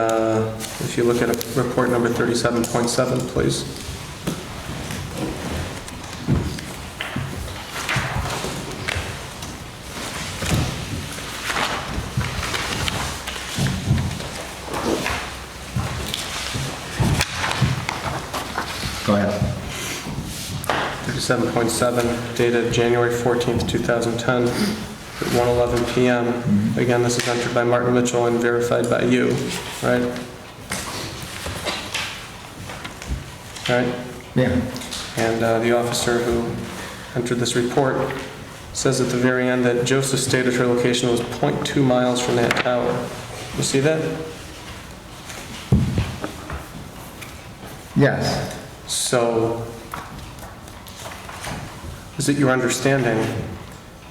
if you look at report number 37.7, please. Go ahead. 37.7, dated January 14th, 2010, at 1:11 p.m. Again, this is entered by Martin Mitchell and verified by you, right? Right? Yeah. And the officer who entered this report says at the very end that Joseph stated her location was 0.2 miles from that tower. You see that? Yes. So, is it your understanding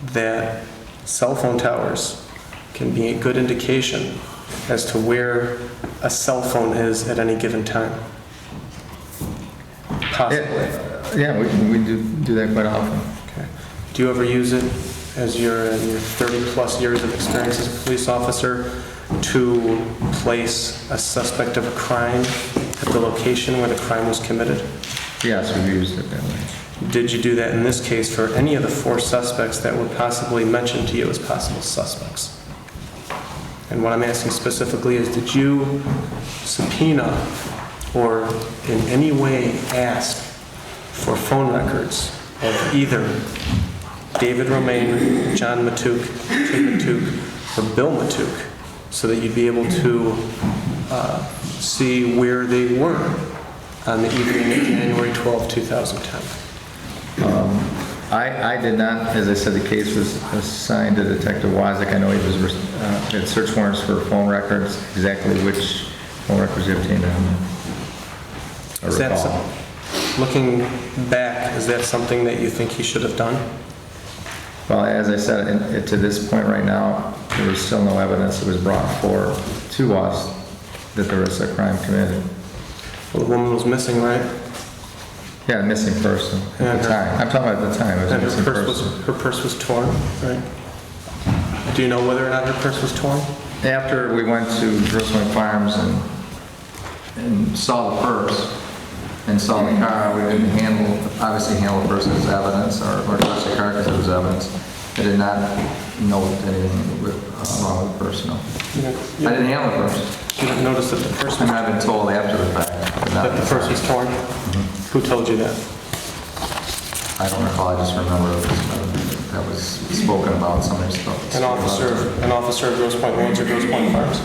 that cell phone towers can be a good indication as to where a cell phone is at any given time? Possibly. Yeah, we do that quite often. Okay. Do you ever use it as your 30-plus years of experience as a police officer to place a suspect of a crime at the location where the crime was committed? Yes, we've used it that way. Did you do that in this case for any of the 4 suspects that were possibly mentioned to you as possible suspects? And what I'm asking specifically is, did you subpoena or in any way ask for phone records of either David Romain, JoAnn Matouk, Tim Matouk, or Bill Matouk, so that you'd be able to see where they were on the evening of January 12, 2010? I did not, as I said, the case was assigned to Detective Wazik. I know he was had search warrants for phone records. Exactly which phone records he obtained on them. I Is that recall. looking back, is that something that you think he should have done? Well, as I said, to this point right now, there was still no evidence that was brought forward to us that there was a crime committed. Well, the woman was missing, right? Yeah, a missing person And at the her- time. I'm talking about at the time, it was a And missing her person. purse was torn, right? Do you know whether or not her purse was torn? After we went to Grosse Pointe Farms and saw the purse and saw the car, we didn't obviously handle the purse as evidence or touch the car because it was evidence. I did not note anything wrong with the purse, no. I didn't handle the purse. You didn't notice that the purse And was, I've been told after the fact. that the purse was torn? Who told you that? I don't recall, I just remember that was spoken about, somebody spoke. An officer of Grosse Pointe Woods or Grosse Pointe Farms?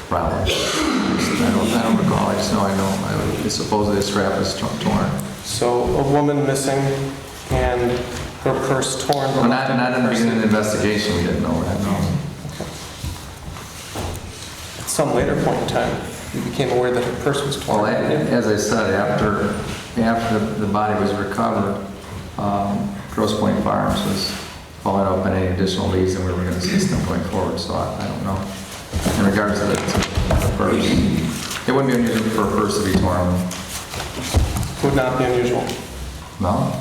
Probably. I don't recall, I just know supposedly the strap is torn. So a woman missing and her purse torn? but Well, not in the beginning of the investigation, we didn't know that, no. At some later point in time, you became aware that her purse was torn. Well, as I said, after the body was recovered, Grosse Pointe Farms was following up on any additional leads and we were going to assist them going forward, so I don't know. In regards to the purse, it wouldn't be unusual for a purse to be torn. Would not be unusual. No?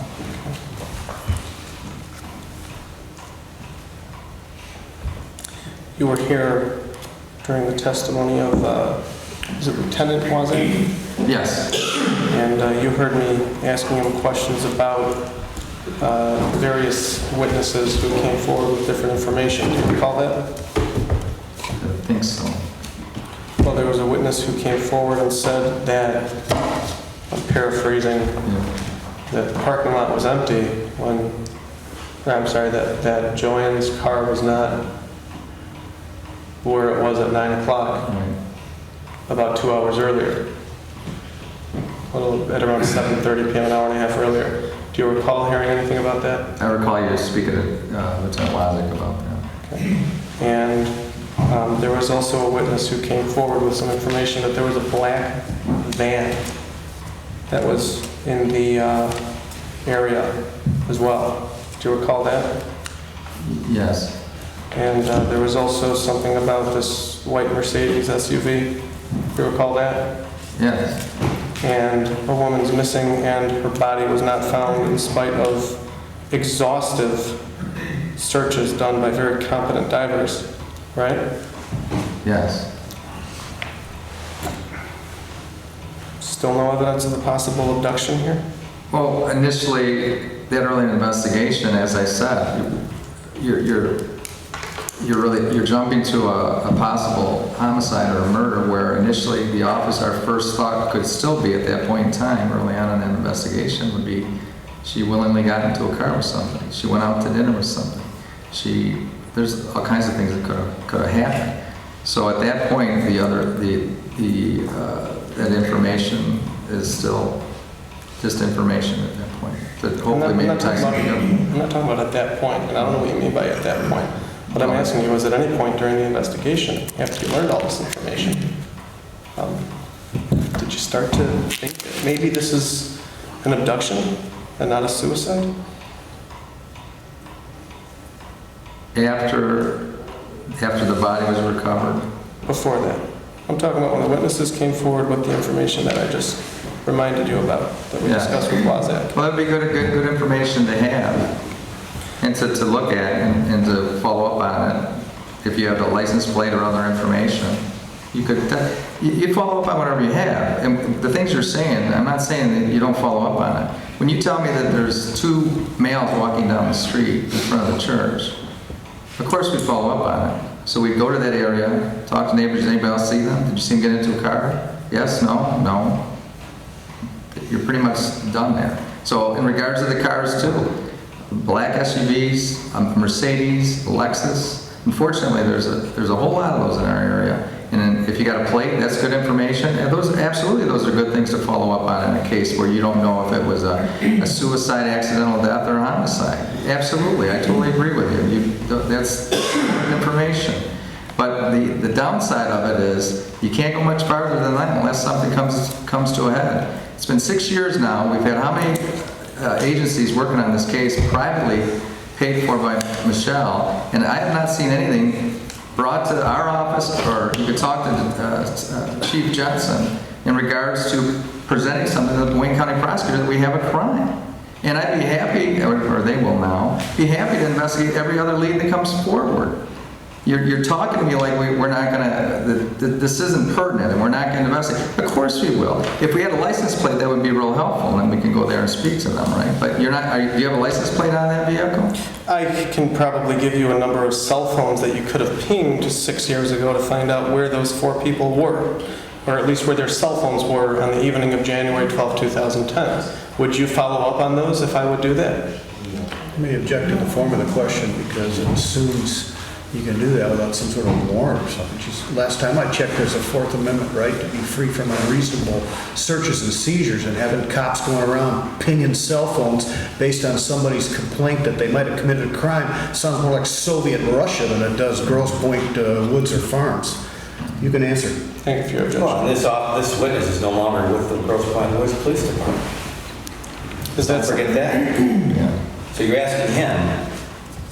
You were here during the testimony of, is it Lieutenant Wazin? Yes. And you heard me asking him questions about various witnesses who came forward with different information. Do you recall that? I think so. Well, there was a witness who came forward and said that, I'm paraphrasing, Yeah. that the parking lot was empty when, or I'm sorry, that JoAnn's car was not where it was at 9 o'clock, Right. about 2 hours earlier. At around 7:30 p.m., an hour and a half earlier. Do you recall hearing anything about that? I recall you speaking to Lieutenant Wazik about that. Okay. And there was also a witness who came forward with some information that there was a black van that was in the area as well. Do you recall that? Yes. And there was also something about this white Mercedes SUV. Do you recall that? Yes. And a woman's missing and her body was not found in spite of exhaustive searches done by very competent divers, right? Yes. Still no evidence of the possible abduction here? Well, initially, that early investigation, as I said, you're jumping to a possible homicide or a murder where initially the officer, our first thought could still be at that point in time, early on in that investigation, would be she willingly got into a car with somebody. She went out to dinner with somebody. There's all kinds of things that could have happened. So at that point, that information is still just information at that point. That hopefully maybe ties together. I'm not talking about at that point, and I don't know what you mean by at that point. What I'm asking you is at any point during the investigation, after you learned all this information, did you start to think that maybe this is an abduction and not a suicide? After the body was recovered, Before that? I'm talking about when the witnesses came forward with the information that I just reminded you about, that we Yeah. discussed with Wazak. Well, that'd be good information to have and to look at and to follow up on it. If you have the license plate or other information, you could, you follow up on whatever you have. And the things you're saying, I'm not saying that you don't follow up on it. When you tell me that there's 2 males walking down the street in front of the church, of course we follow up on it. So we go to that area, talk to neighbors, anybody else see them? Did you see them get into a car? Yes, no, no. You're pretty much done there. So in regards to the cars too, black SUVs, Mercedes, Lexus. Unfortunately, there's a whole lot of those in our area. And if you got a plate, that's good information. And those are good things to follow up on in a case where you don't know if it was a suicide, accidental death, or a homicide. Absolutely, I totally agree with you. That's good information. But the downside of it is you can't go much farther than that unless something comes to a head. It's been 6 years now. We've had how many agencies working on this case privately paid for by Michelle, and I have not seen anything brought to our office, or you could talk to Chief Jensen in regards to presenting something to the Wayne County prosecutor that we have a crime. And I'd be happy, or they will now, be happy to investigate every other lead that comes forward. You're talking to me like we're not going to, this isn't pertinent and we're not going to investigate. Of course we will. If we had a license plate, that would be real helpful, and then we can go there and speak to them, right? But you're not, do you have a license plate on that vehicle? I can probably give you a number of cell phones that you could have pinged 6 years ago to find out where those 4 people were, or at least where their cell phones were on the evening of January 12, 2010. Would you follow up on those if I would do that? I may object to the form of the question because it assumes you can do that without some sort of warrant or something. Last time I checked, there's a Fourth Amendment right to be free from unreasonable searches and seizures, and having cops going around pinging cell phones based on somebody's complaint that they might have committed a crime sounds more like Soviet Russia than it does Grosse Pointe Woods or Farms. You can answer. Thank you for your objection. Well, this witness is no longer with the Grosse Pointe Woods Police Department. Is that Don't forget that. Yeah. So you're asking him.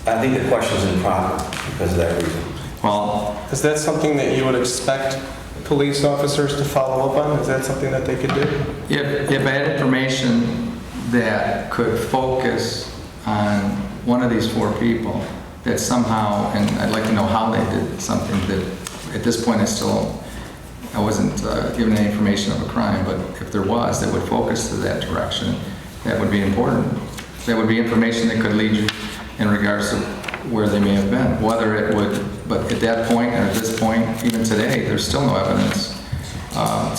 I think the question's improper because of that reason. Well, Is that something that you would expect police officers to follow up on? Is that something that they could do? if I had information that could focus on one of these 4 people that somehow, and I'd like to know how they did something that at this point I wasn't given any information of a crime, but if there was, that would focus to that direction, that would be important. That would be information that could lead you in regards to where they may have been. Whether it would, but at that point, and at this point, even today, there's still no evidence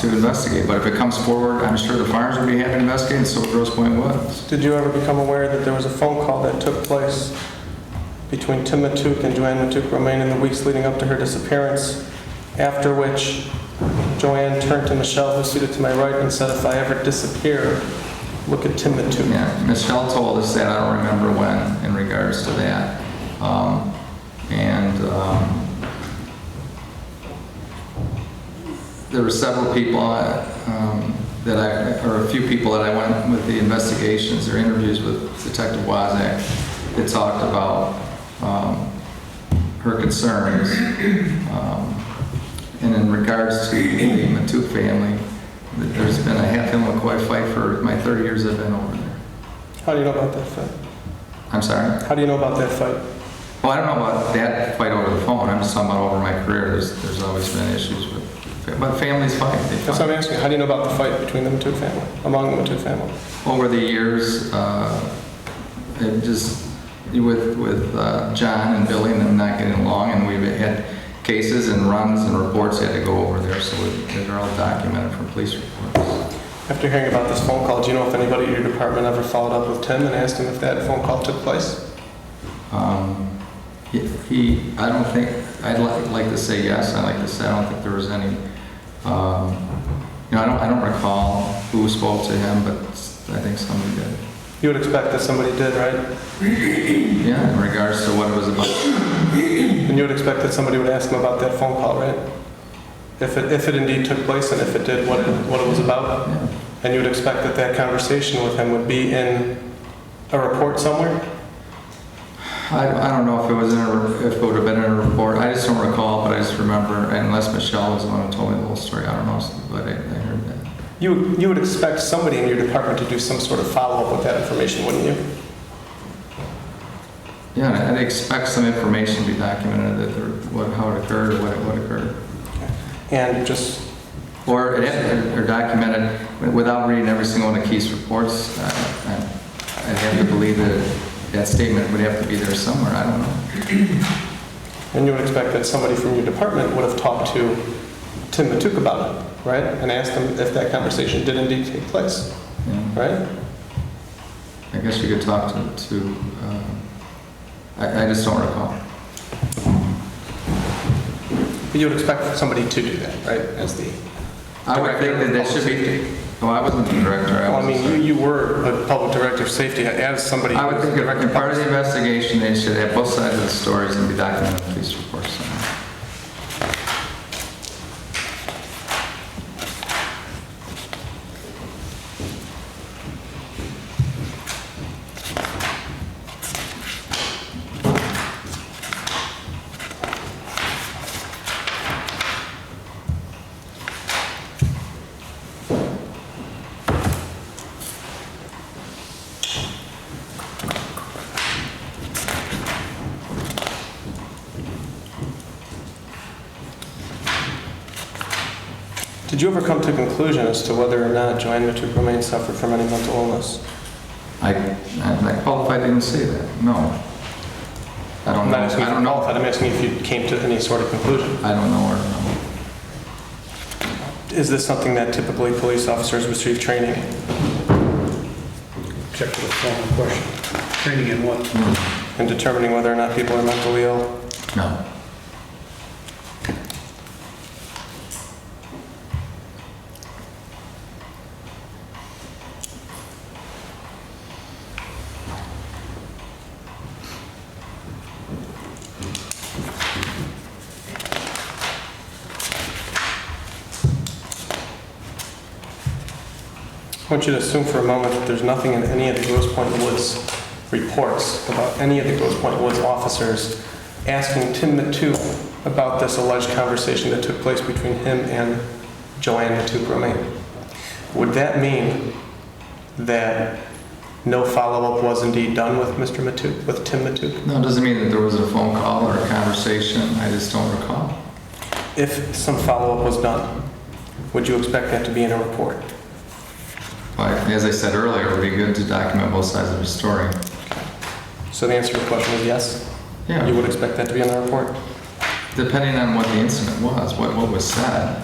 to investigate. But if it comes forward, I'm sure the farms would be happy to investigate, and so would Grosse Pointe Woods. Did you ever become aware that there was a phone call that took place between Tim Matouk and JoAnn Matouk Romain in the weeks leading up to her disappearance, after which JoAnn turned to Michelle, who's seated to my right, and said, "If I ever disappear, look at Tim Matouk." Yeah, Michelle told us that. I don't remember when in regards to that. There were several people or a few people that I went with the investigations or interviews with Detective Wazak that talked about her concerns. And in regards to the Matouk family, there's been a Hatfield McCoy fight for my 30 years I've been over there. How do you know about that fight? I'm sorry? How do you know about that fight? Well, I don't know about that fight over the phone. I'm just talking about over my career. There's always been issues with, but families fight. They That's what fight. I'm asking. How do you know about the fight between the Matouk family, among the Matouk family? Over the years, it just with John and Billy and them not getting along, and we've had cases and runs and reports had to go over there, so they're all documented from police reports. After hearing about this phone call, do you know if anybody at your department ever followed up with Tim and asked him if that phone call took place? I don't think, I'd like to say yes. I'd like to say I don't think there was any, I don't recall who spoke to him, but I think somebody did. You would expect that somebody did, right? Yeah, in regards to what it was about. And you would expect that somebody would ask him about that phone call, right? If it indeed took place and if it did, what it was about? Yeah. And you would expect that that conversation with him would be in a report somewhere? I don't know if it was if it would have been in a report. I just don't recall, but I just remember, unless Michelle was the one who told me the whole story, I don't know, but I heard that. You would expect somebody in your department to do some sort of follow-up with that information, wouldn't you? Yeah, I'd expect some information to be documented, that how it occurred or what occurred. And just, Or documented without reading every single one of Keith's reports. I'd have to believe that statement would have to be there somewhere. I don't know. and you would expect that somebody from your department would have talked to Tim Matouk about it, right? And asked him if that conversation did indeed take place, Yeah. right? I guess you could talk to I just don't recall. But you would expect somebody to do that, right? As the I would think that should be. Well, I wasn't the director. Well, I mean, you were a public director of safety. As somebody, I would who was think the director if part of the investigation, they should have both sides of the stories and be documented in police reports. Did you ever come to a conclusion as to whether or not JoAnn Matouk Romain suffered from any mental illness? I qualified didn't say that. No. I don't I'm know. not asking I if don't you know. qualified. I'm asking if you came to any sort of conclusion. I don't know or no. Is this something that typically police officers receive training in? Check for the following question. Training in what? In determining whether or not people are mentally ill? No. I want you to assume for a moment that there's nothing in any of the Grosse Pointe Woods reports about any of the Grosse Pointe Woods officers asking Tim Matouk about this alleged conversation that took place between him and JoAnn Matouk Romain. Would that mean that no follow-up was indeed done with Mr. Matouk, with Tim Matouk? No, it doesn't mean that there was a phone call or a conversation. I just don't recall. If some follow-up was done, would you expect that to be in a report? But as I said earlier, it would be good to document both sides of the story. So the answer to your question is yes? Yeah. You would expect that to be in the report? Depending on what the incident was, what was said.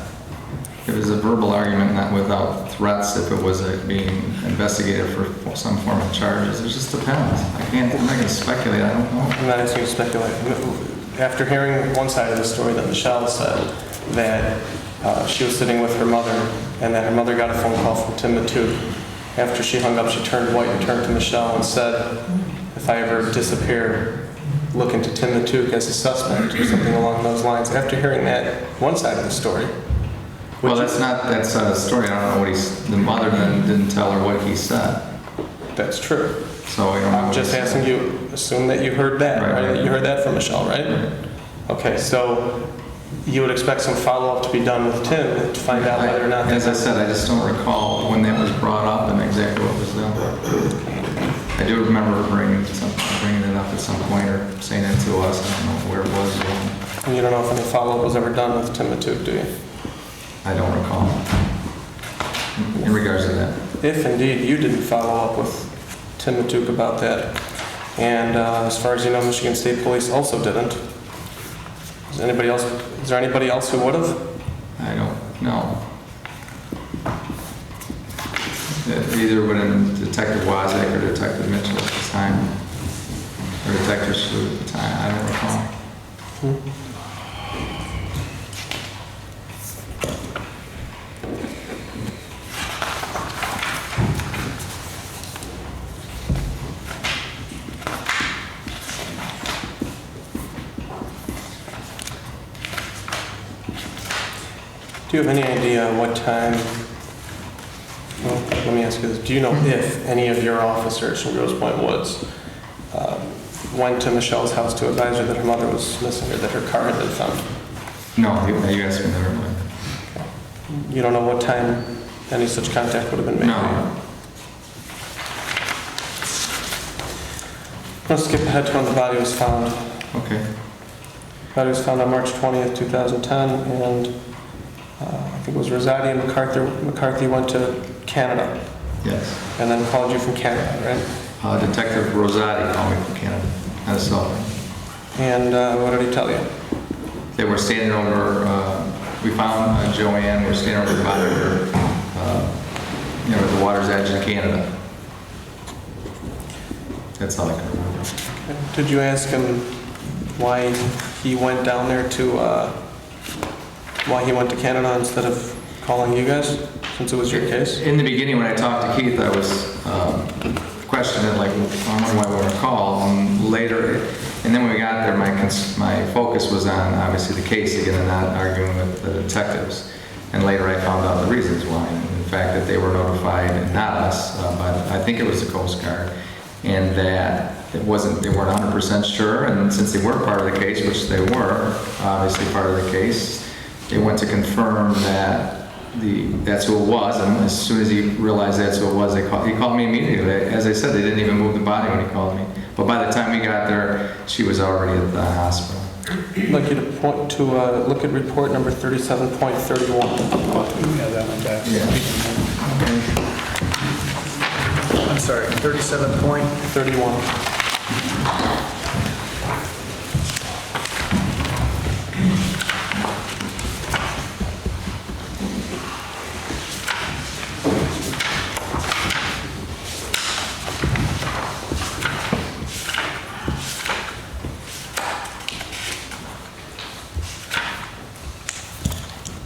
If it was a verbal argument, not without threats, if it was being investigated for some form of charges, it just depends. I'm not going to speculate, I don't know. I'm not asking you to speculate. After hearing one side of the story that Michelle said, that she was sitting with her mother and that her mother got a phone call from Tim Matouk. After she hung up, she turned white and turned to Michelle and said, if I ever disappear, look into Tim Matouk as a suspect or something along those lines. After hearing that one side of the story, Well, that's a story. I don't know what the mother then didn't tell her what he said. that's true. So I don't know. I'm just asking you, assume that you heard that, Right, right? right. You heard that from Michelle, right? Right. Okay, so you would expect some follow-up to be done with Tim to find out whether or not... As I said, I just don't recall when that was brought up and exactly what was done. I do remember bringing it up at some point or saying it to us. I don't know where it was. or when. And you don't know if any follow-up was ever done with Tim Matouk, do you? I don't recall. In regards to that. If indeed you didn't follow up with Tim Matouk about that, and as far as you know, Michigan State Police also didn't, is there anybody else who would have? I don't know. Either would have been Detective Wozniak or Detective Mitchell at the time, or Detective Shu at the time. I don't recall. Do you have any idea what time, well, let me ask you this, do you know if any of your officers from Grosse Pointe Woods went to Michelle's house to advise her that her mother was missing or that her car had been found? No, you asked me that. You don't know what time any such contact would have been made? No. Let's skip ahead to when the body was found. Okay. Body was found on March 20th, 2010, and I think it was Rosati and McCarthy went to Canada Yes. and then called you from Canada, right? Detective Rosati called me from Canada. And so And what did he tell you? they were standing over, we found JoAnn, we were standing over the body of her, at the water's edge in Canada. That's all I can remember. Did you ask him why he went down there why he went to Canada instead of calling you guys, since it was your case? In the beginning, when I talked to Keith, I was questioning, like, I wonder why we were called. And later, and then when we got there, my focus was on, obviously, the case again and not arguing with the detectives. And later, I found out the reasons why. In fact, that they were notified, and not us, but I think it was the Coast Guard, and that they weren't 100% sure. And since they were part of the case, which they were, obviously part of the case, they went to confirm that that's who it was, and as soon as he realized that's who it was, he called me immediately. As I said, they didn't even move the body when he called me. But by the time we got there, she was already at the hospital. I'd like you to point to look at report number 37.31. Yeah, that one back. Yeah. I'm sorry, 37 point? 31.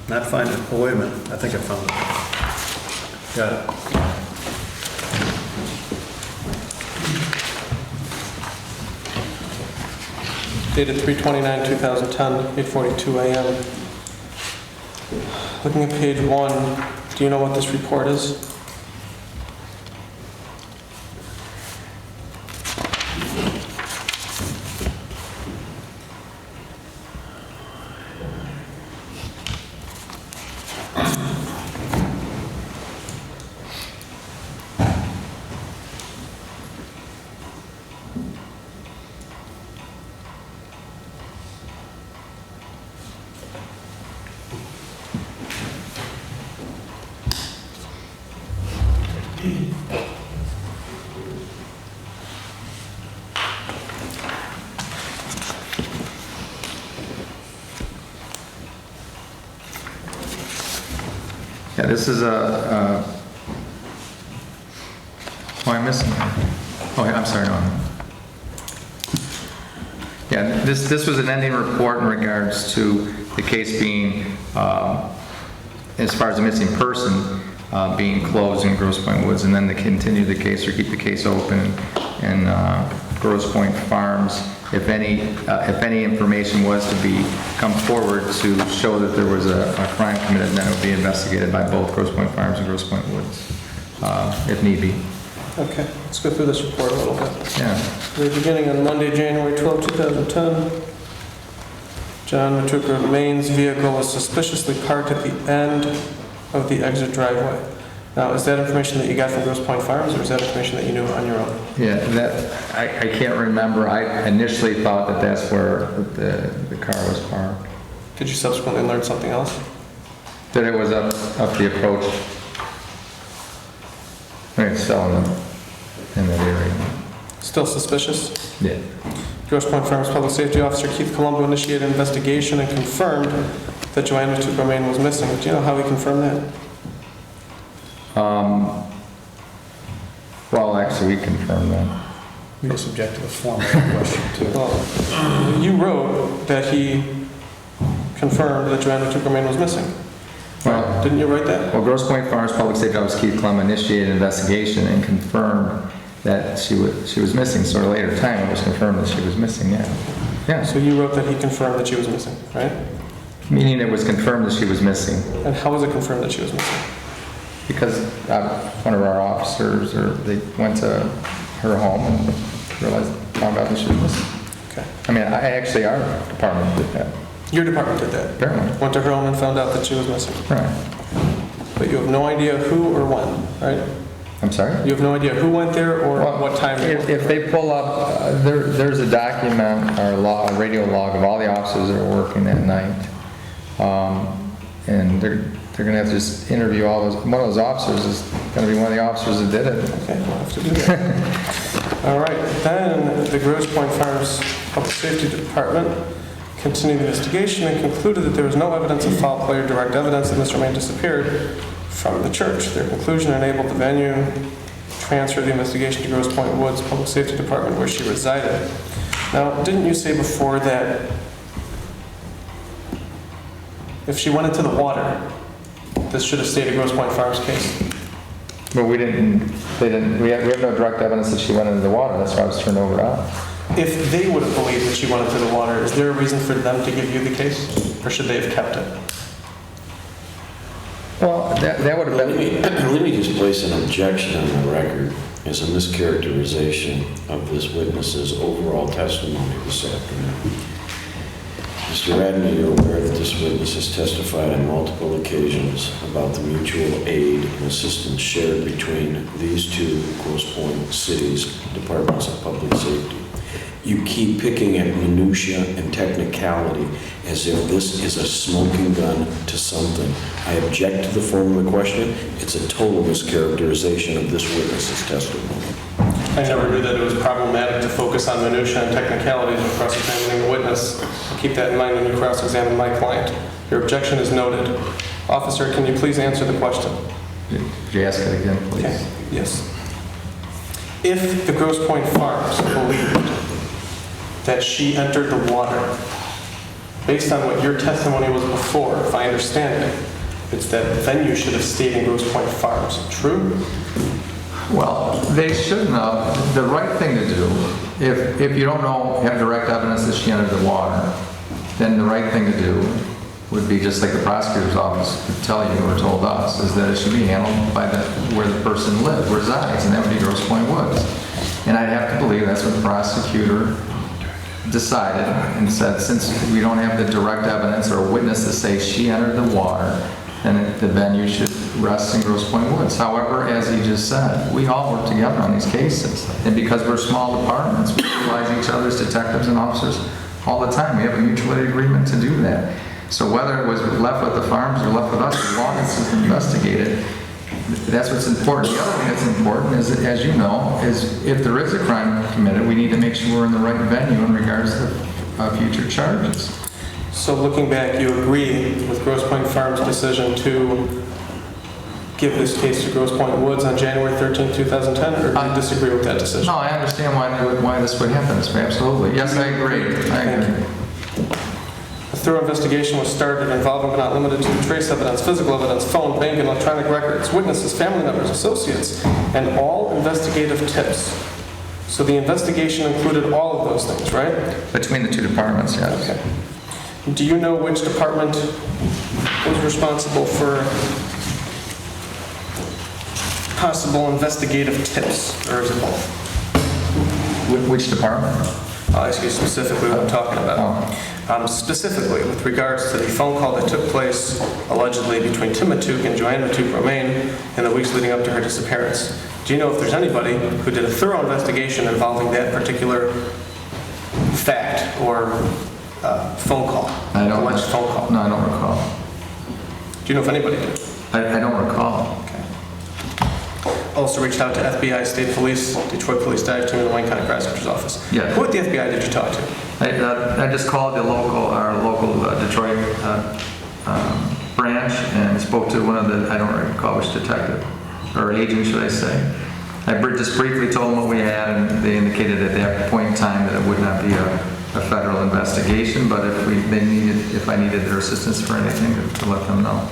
Not finding it. Oh, wait a minute. I think I found it. Got it. Dated 3/29/2010, 8:42 a.m. Looking at page 1, do you know what this report is? Yeah, this is oh, I'm missing one. Oh, I'm sorry, no. Yeah, this was an ending report in regards to the case being, as far as the missing person, being closed in Grosse Pointe Woods, and then to continue the case or keep the case open in Grosse Pointe Farms. If any information was to come forward to show that there was a crime committed, then it would be investigated by both Grosse Pointe Farms and Grosse Pointe Woods, if need be. Okay, let's go through this report a little bit. Yeah. We're beginning on Monday, January 12, 2010. JoAnn Matouk Romain's vehicle was suspiciously parked at the end of the exit driveway. Now, is that information that you got from Grosse Pointe Farms, or is that information that you knew on your own? Yeah, I can't remember. I initially thought that that's where the car was parked. Did you subsequently learn something else? That it was up the approach. I mean, it's still in that area. Still suspicious? Yeah. Grosse Pointe Farms Public Safety Officer Keith Colombo initiated an investigation and confirmed that JoAnn Matouk Romain was missing. Do you know how he confirmed that? Well, actually, we confirmed that. We go subject to the formal question, too. Well, you wrote that he confirmed that JoAnn Matouk Romain was missing. Well, Didn't you write that? Well, Grosse Pointe Farms Public Safety Officer Keith Clem initiated an investigation and confirmed that she was missing. So at a later time, it was confirmed that she was missing, yeah. Yeah, So you wrote that he confirmed that she was missing, right? meaning it was confirmed that she was missing. And how was it confirmed that she was missing? Because one of our officers, they went to her home and realized found out that she was missing. Okay. I mean, actually, our department did that, Your department did that? apparently. Went to her home and found out that she was missing. Right. But you have no idea who or when, right? I'm sorry? You have no idea who went there or Well, what time? If they pull up, there's a document or a radio log of all the officers that are working that night. And they're going to have to just interview all those. One of those officers is going to be one of the officers that did it. Okay, we'll have to do that. All right, then the Grosse Pointe Farms Public Safety Department continued the investigation and concluded that there was no evidence of foul play or direct evidence that Ms. Romain disappeared from the church. Their conclusion enabled the venue transfer the investigation to Grosse Pointe Woods Public Safety Department where she resided. Now, didn't you say before that if she went into the water, this should have stayed a Grosse Pointe Farms case? But we have no direct evidence that she went into the water. That's why it was turned over to us. If they would have believed that she went into the water, is there a reason for them to give you the case? Or should they have kept it? Well, that would have been... Let me just place an objection on the record as a mischaracterization of this witness's overall testimony this afternoon. Mr. Radney, you're aware that this witness has testified on multiple occasions about the mutual aid and assistance shared between these two Grosse Pointe cities' departments of public safety. You keep picking at minutia and technicality as if this is a smoking gun to something. I object to the form of the question. It's a total mischaracterization of this witness's testimony. I never knew that it was problematic to focus on minutia and technicalities when cross-examining a witness. Keep that in mind when you cross-examine my client. Your objection is noted. Officer, can you please answer the question? Could you ask it again, please? Okay. Yes. If the Grosse Pointe Farms believed that she entered the water, based on what your testimony was before, if I understand it, it's that venue should have stayed in Grosse Pointe Farms. True? Well, they shouldn't have. The right thing to do, if you don't have direct evidence that she entered the water, then the right thing to do would be just like the prosecutor's office would tell you or told us, is that it should be handled by where the person resides, and that would be Grosse Pointe Woods. And I'd have to believe that's what the prosecutor decided and said, since we don't have the direct evidence or a witness to say she entered the water, then the venue should rest in Grosse Pointe Woods. However, as he just said, we all work together on these cases. And because we're small departments, we utilize each other as detectives and officers all the time. We have a mutual aid agreement to do that. So whether it was left with the farms or left with us, as long as it's investigated, that's what's important. The other thing that's important is, as you know, is if there is a crime committed, we need to make sure we're in the right venue in regards to future charges. So looking back, you agree with Grosse Pointe Farms' decision to give this case to Grosse Pointe Woods on January 13, 2010, or do you disagree with that decision? No, I understand why this would happen. Absolutely. Yes, I agree. I agree. A thorough investigation was started involving but not limited to trace evidence, physical evidence, phone, bank, and electronic records, witnesses, family members, associates, and all investigative tips. So the investigation included all of those things, right? Between the two departments, yes. Okay. Do you know which department was responsible for possible investigative tips, or is it both? Which department? I'll ask you specifically what I'm talking about. Specifically, with regards to the phone call that took place allegedly between Tim Matouk and JoAnn Matouk Romain in the weeks leading up to her disappearance. Do you know if there's anybody who did a thorough investigation involving that particular fact or phone call? Alleged phone call? No, I don't recall. Do you know if anybody did? I don't recall. Also reached out to FBI, State Police, Detroit Police Dive Team, and the Wayne County Prosecutor's Office. Yeah. Who at the FBI did you talk to? I just called our local Detroit branch and spoke to one of the, I don't recall which detective, or agent should I say. I just briefly told them what we had, and they indicated at that point in time that it would not be a federal investigation, but if I needed their assistance for anything, to let them know.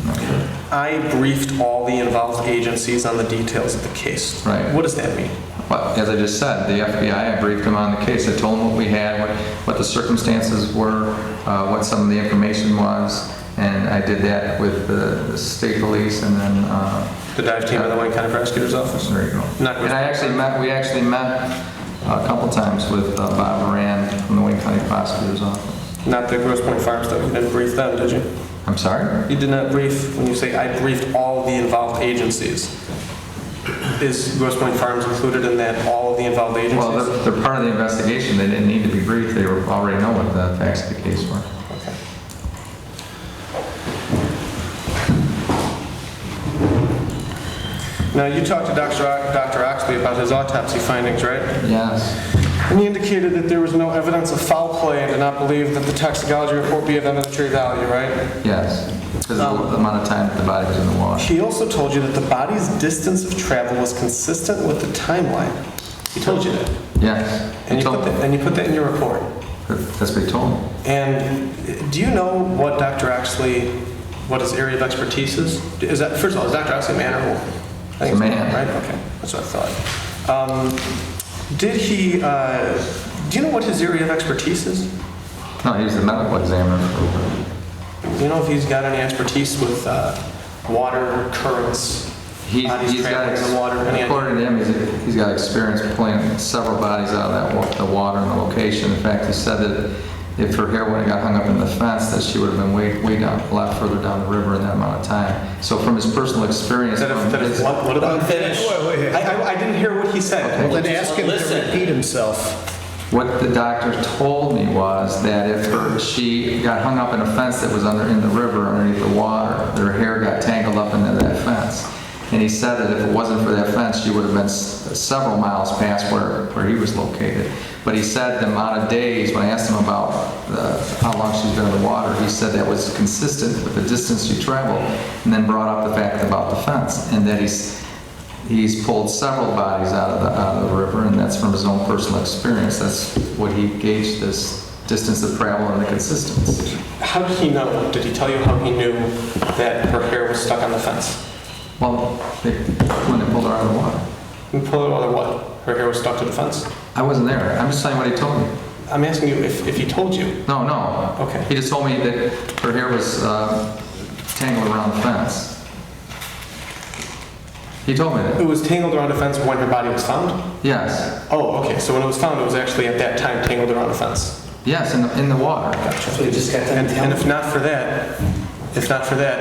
Okay. I briefed all the involved agencies on the details of the case. Right. What does that mean? Well, as I just said, the FBI, I briefed them on the case. I told them what we had, what the circumstances were, what some of the information was, and I did that with the state police and then... the dive team of the Wayne County Prosecutor's Office? There you go. Not and we actually met a couple times with Bob Moran from the Wayne County Prosecutor's Office. Not the Grosse Pointe Farms, though. You didn't brief them, did you? I'm sorry? You did not brief, when you say I briefed all the involved agencies. Is Grosse Pointe Farms included in that, all of the involved agencies? Well, they're part of the investigation. They didn't need to be briefed. They already know what the facts of the case were. Okay. Now, you talked to Dr. Oxley about his autopsy findings, right? Yes. And he indicated that there was no evidence of foul play and did not believe that the toxicology report be of evidentiary value, right? Yes. Because of the amount of time that the body was in the water. He also told you that the body's distance of travel was consistent with the timeline. He told you that. Yes. And you put that in your report. That's what he told me. And do you know what Dr. Oxley, what his area of expertise is? Is that, first of all, is Dr. Oxley a man or a woman? I think He's a man. Right? Okay, that's what I thought. Did he, do you know what his area of expertise is? No, he was the medical examiner. Do you know if he's got any expertise with water, currents, bodies traveling in the water? According to him, he's got experience pulling several bodies out of the water and the location. In fact, he said that if her hair would have got hung up in the fence, that she would have been way down, a lot further down the river in that amount of time. So from his personal experience... What about finish? Wait. I didn't hear what he said. Well, then ask him to repeat himself. What the doctor told me was that if she got hung up in a fence that was in the river underneath the water, her hair got tangled up into that fence. And he said that if it wasn't for that fence, she would have been several miles past where he was located. But he said the amount of days, when I asked him about how long she's been in the water, he said that was consistent with the distance she traveled, and then brought up the fact about the fence, and that he's pulled several bodies out of the river, and that's from his own personal experience. That's what he gauged this distance of travel and the consistency. How did he know? Did he tell you how he knew that her hair was stuck on the fence? Well, when they pulled her out of the water. You pulled her out of what? Her hair was stuck to the fence? I wasn't there. I'm just telling you what he told me. I'm asking you if he told you. No. Okay. He just told me that her hair was tangled around the fence. He told me It that. was tangled around a fence when her body was found? Yes. Oh, okay. So when it was found, it was actually at that time tangled around a fence. Yes, in the water. So you just got done And if not for that,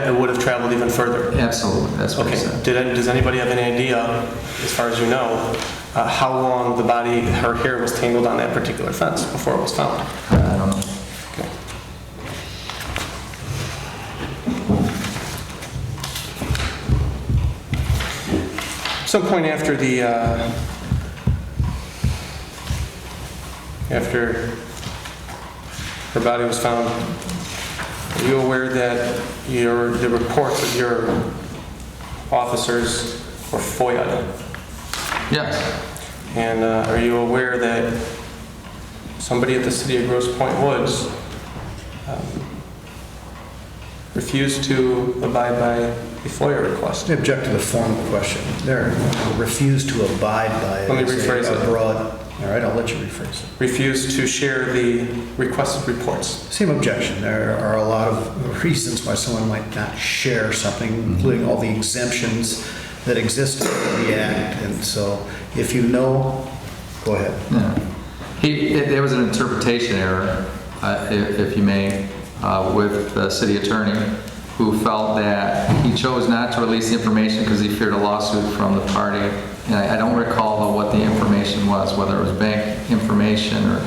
it would have traveled even further. Absolutely. That's what he Okay. said. Does anybody have any idea, as far as you know, how long her hair was tangled on that particular fence before it was found? I don't know. Okay. At some point after her body was found, are you aware that the reports of your officers were FOIA'd? Yes. And are you aware that somebody at the city of Grosse Pointe Woods refused to abide by the FOIA request? I object to the form of the question. They're refused to abide by it. Let me rephrase it. All right, I'll let you rephrase it. Refused to share the requested reports. Same objection. There are a lot of reasons why someone might not share something, including all the exemptions that exist in the Act. And so if you know, go ahead. Yeah. There was an interpretation error, if you may, with the city attorney, who felt that he chose not to release the information because he feared a lawsuit from the party. And I don't recall what the information was, whether it was bank information or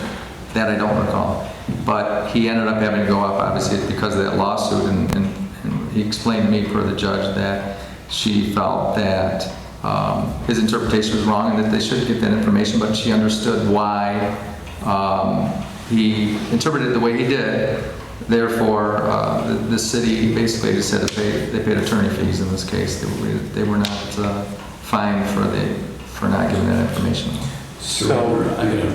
that I don't recall. But he ended up having to go up, obviously, because of that lawsuit. And he explained to me, per the judge, that she felt that his interpretation was wrong and that they should get that information, but she understood why he interpreted it the way he did. Therefore, the city basically just said that they paid attorney fees in this case. They were not fined for not giving that information. So,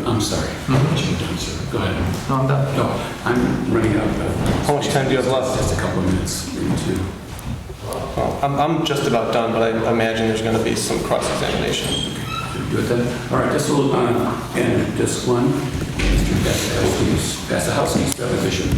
I'm sorry. I'll let you done, sir. Go ahead. No, I'm done. No, I'm running out of... How much time do you have left? Just a couple of minutes, maybe two. Well, I'm just about done, but I imagine there's going to be some cross-examination. You good then? All right, just a little, and just one. Mr. Pazuchowski's Deposition.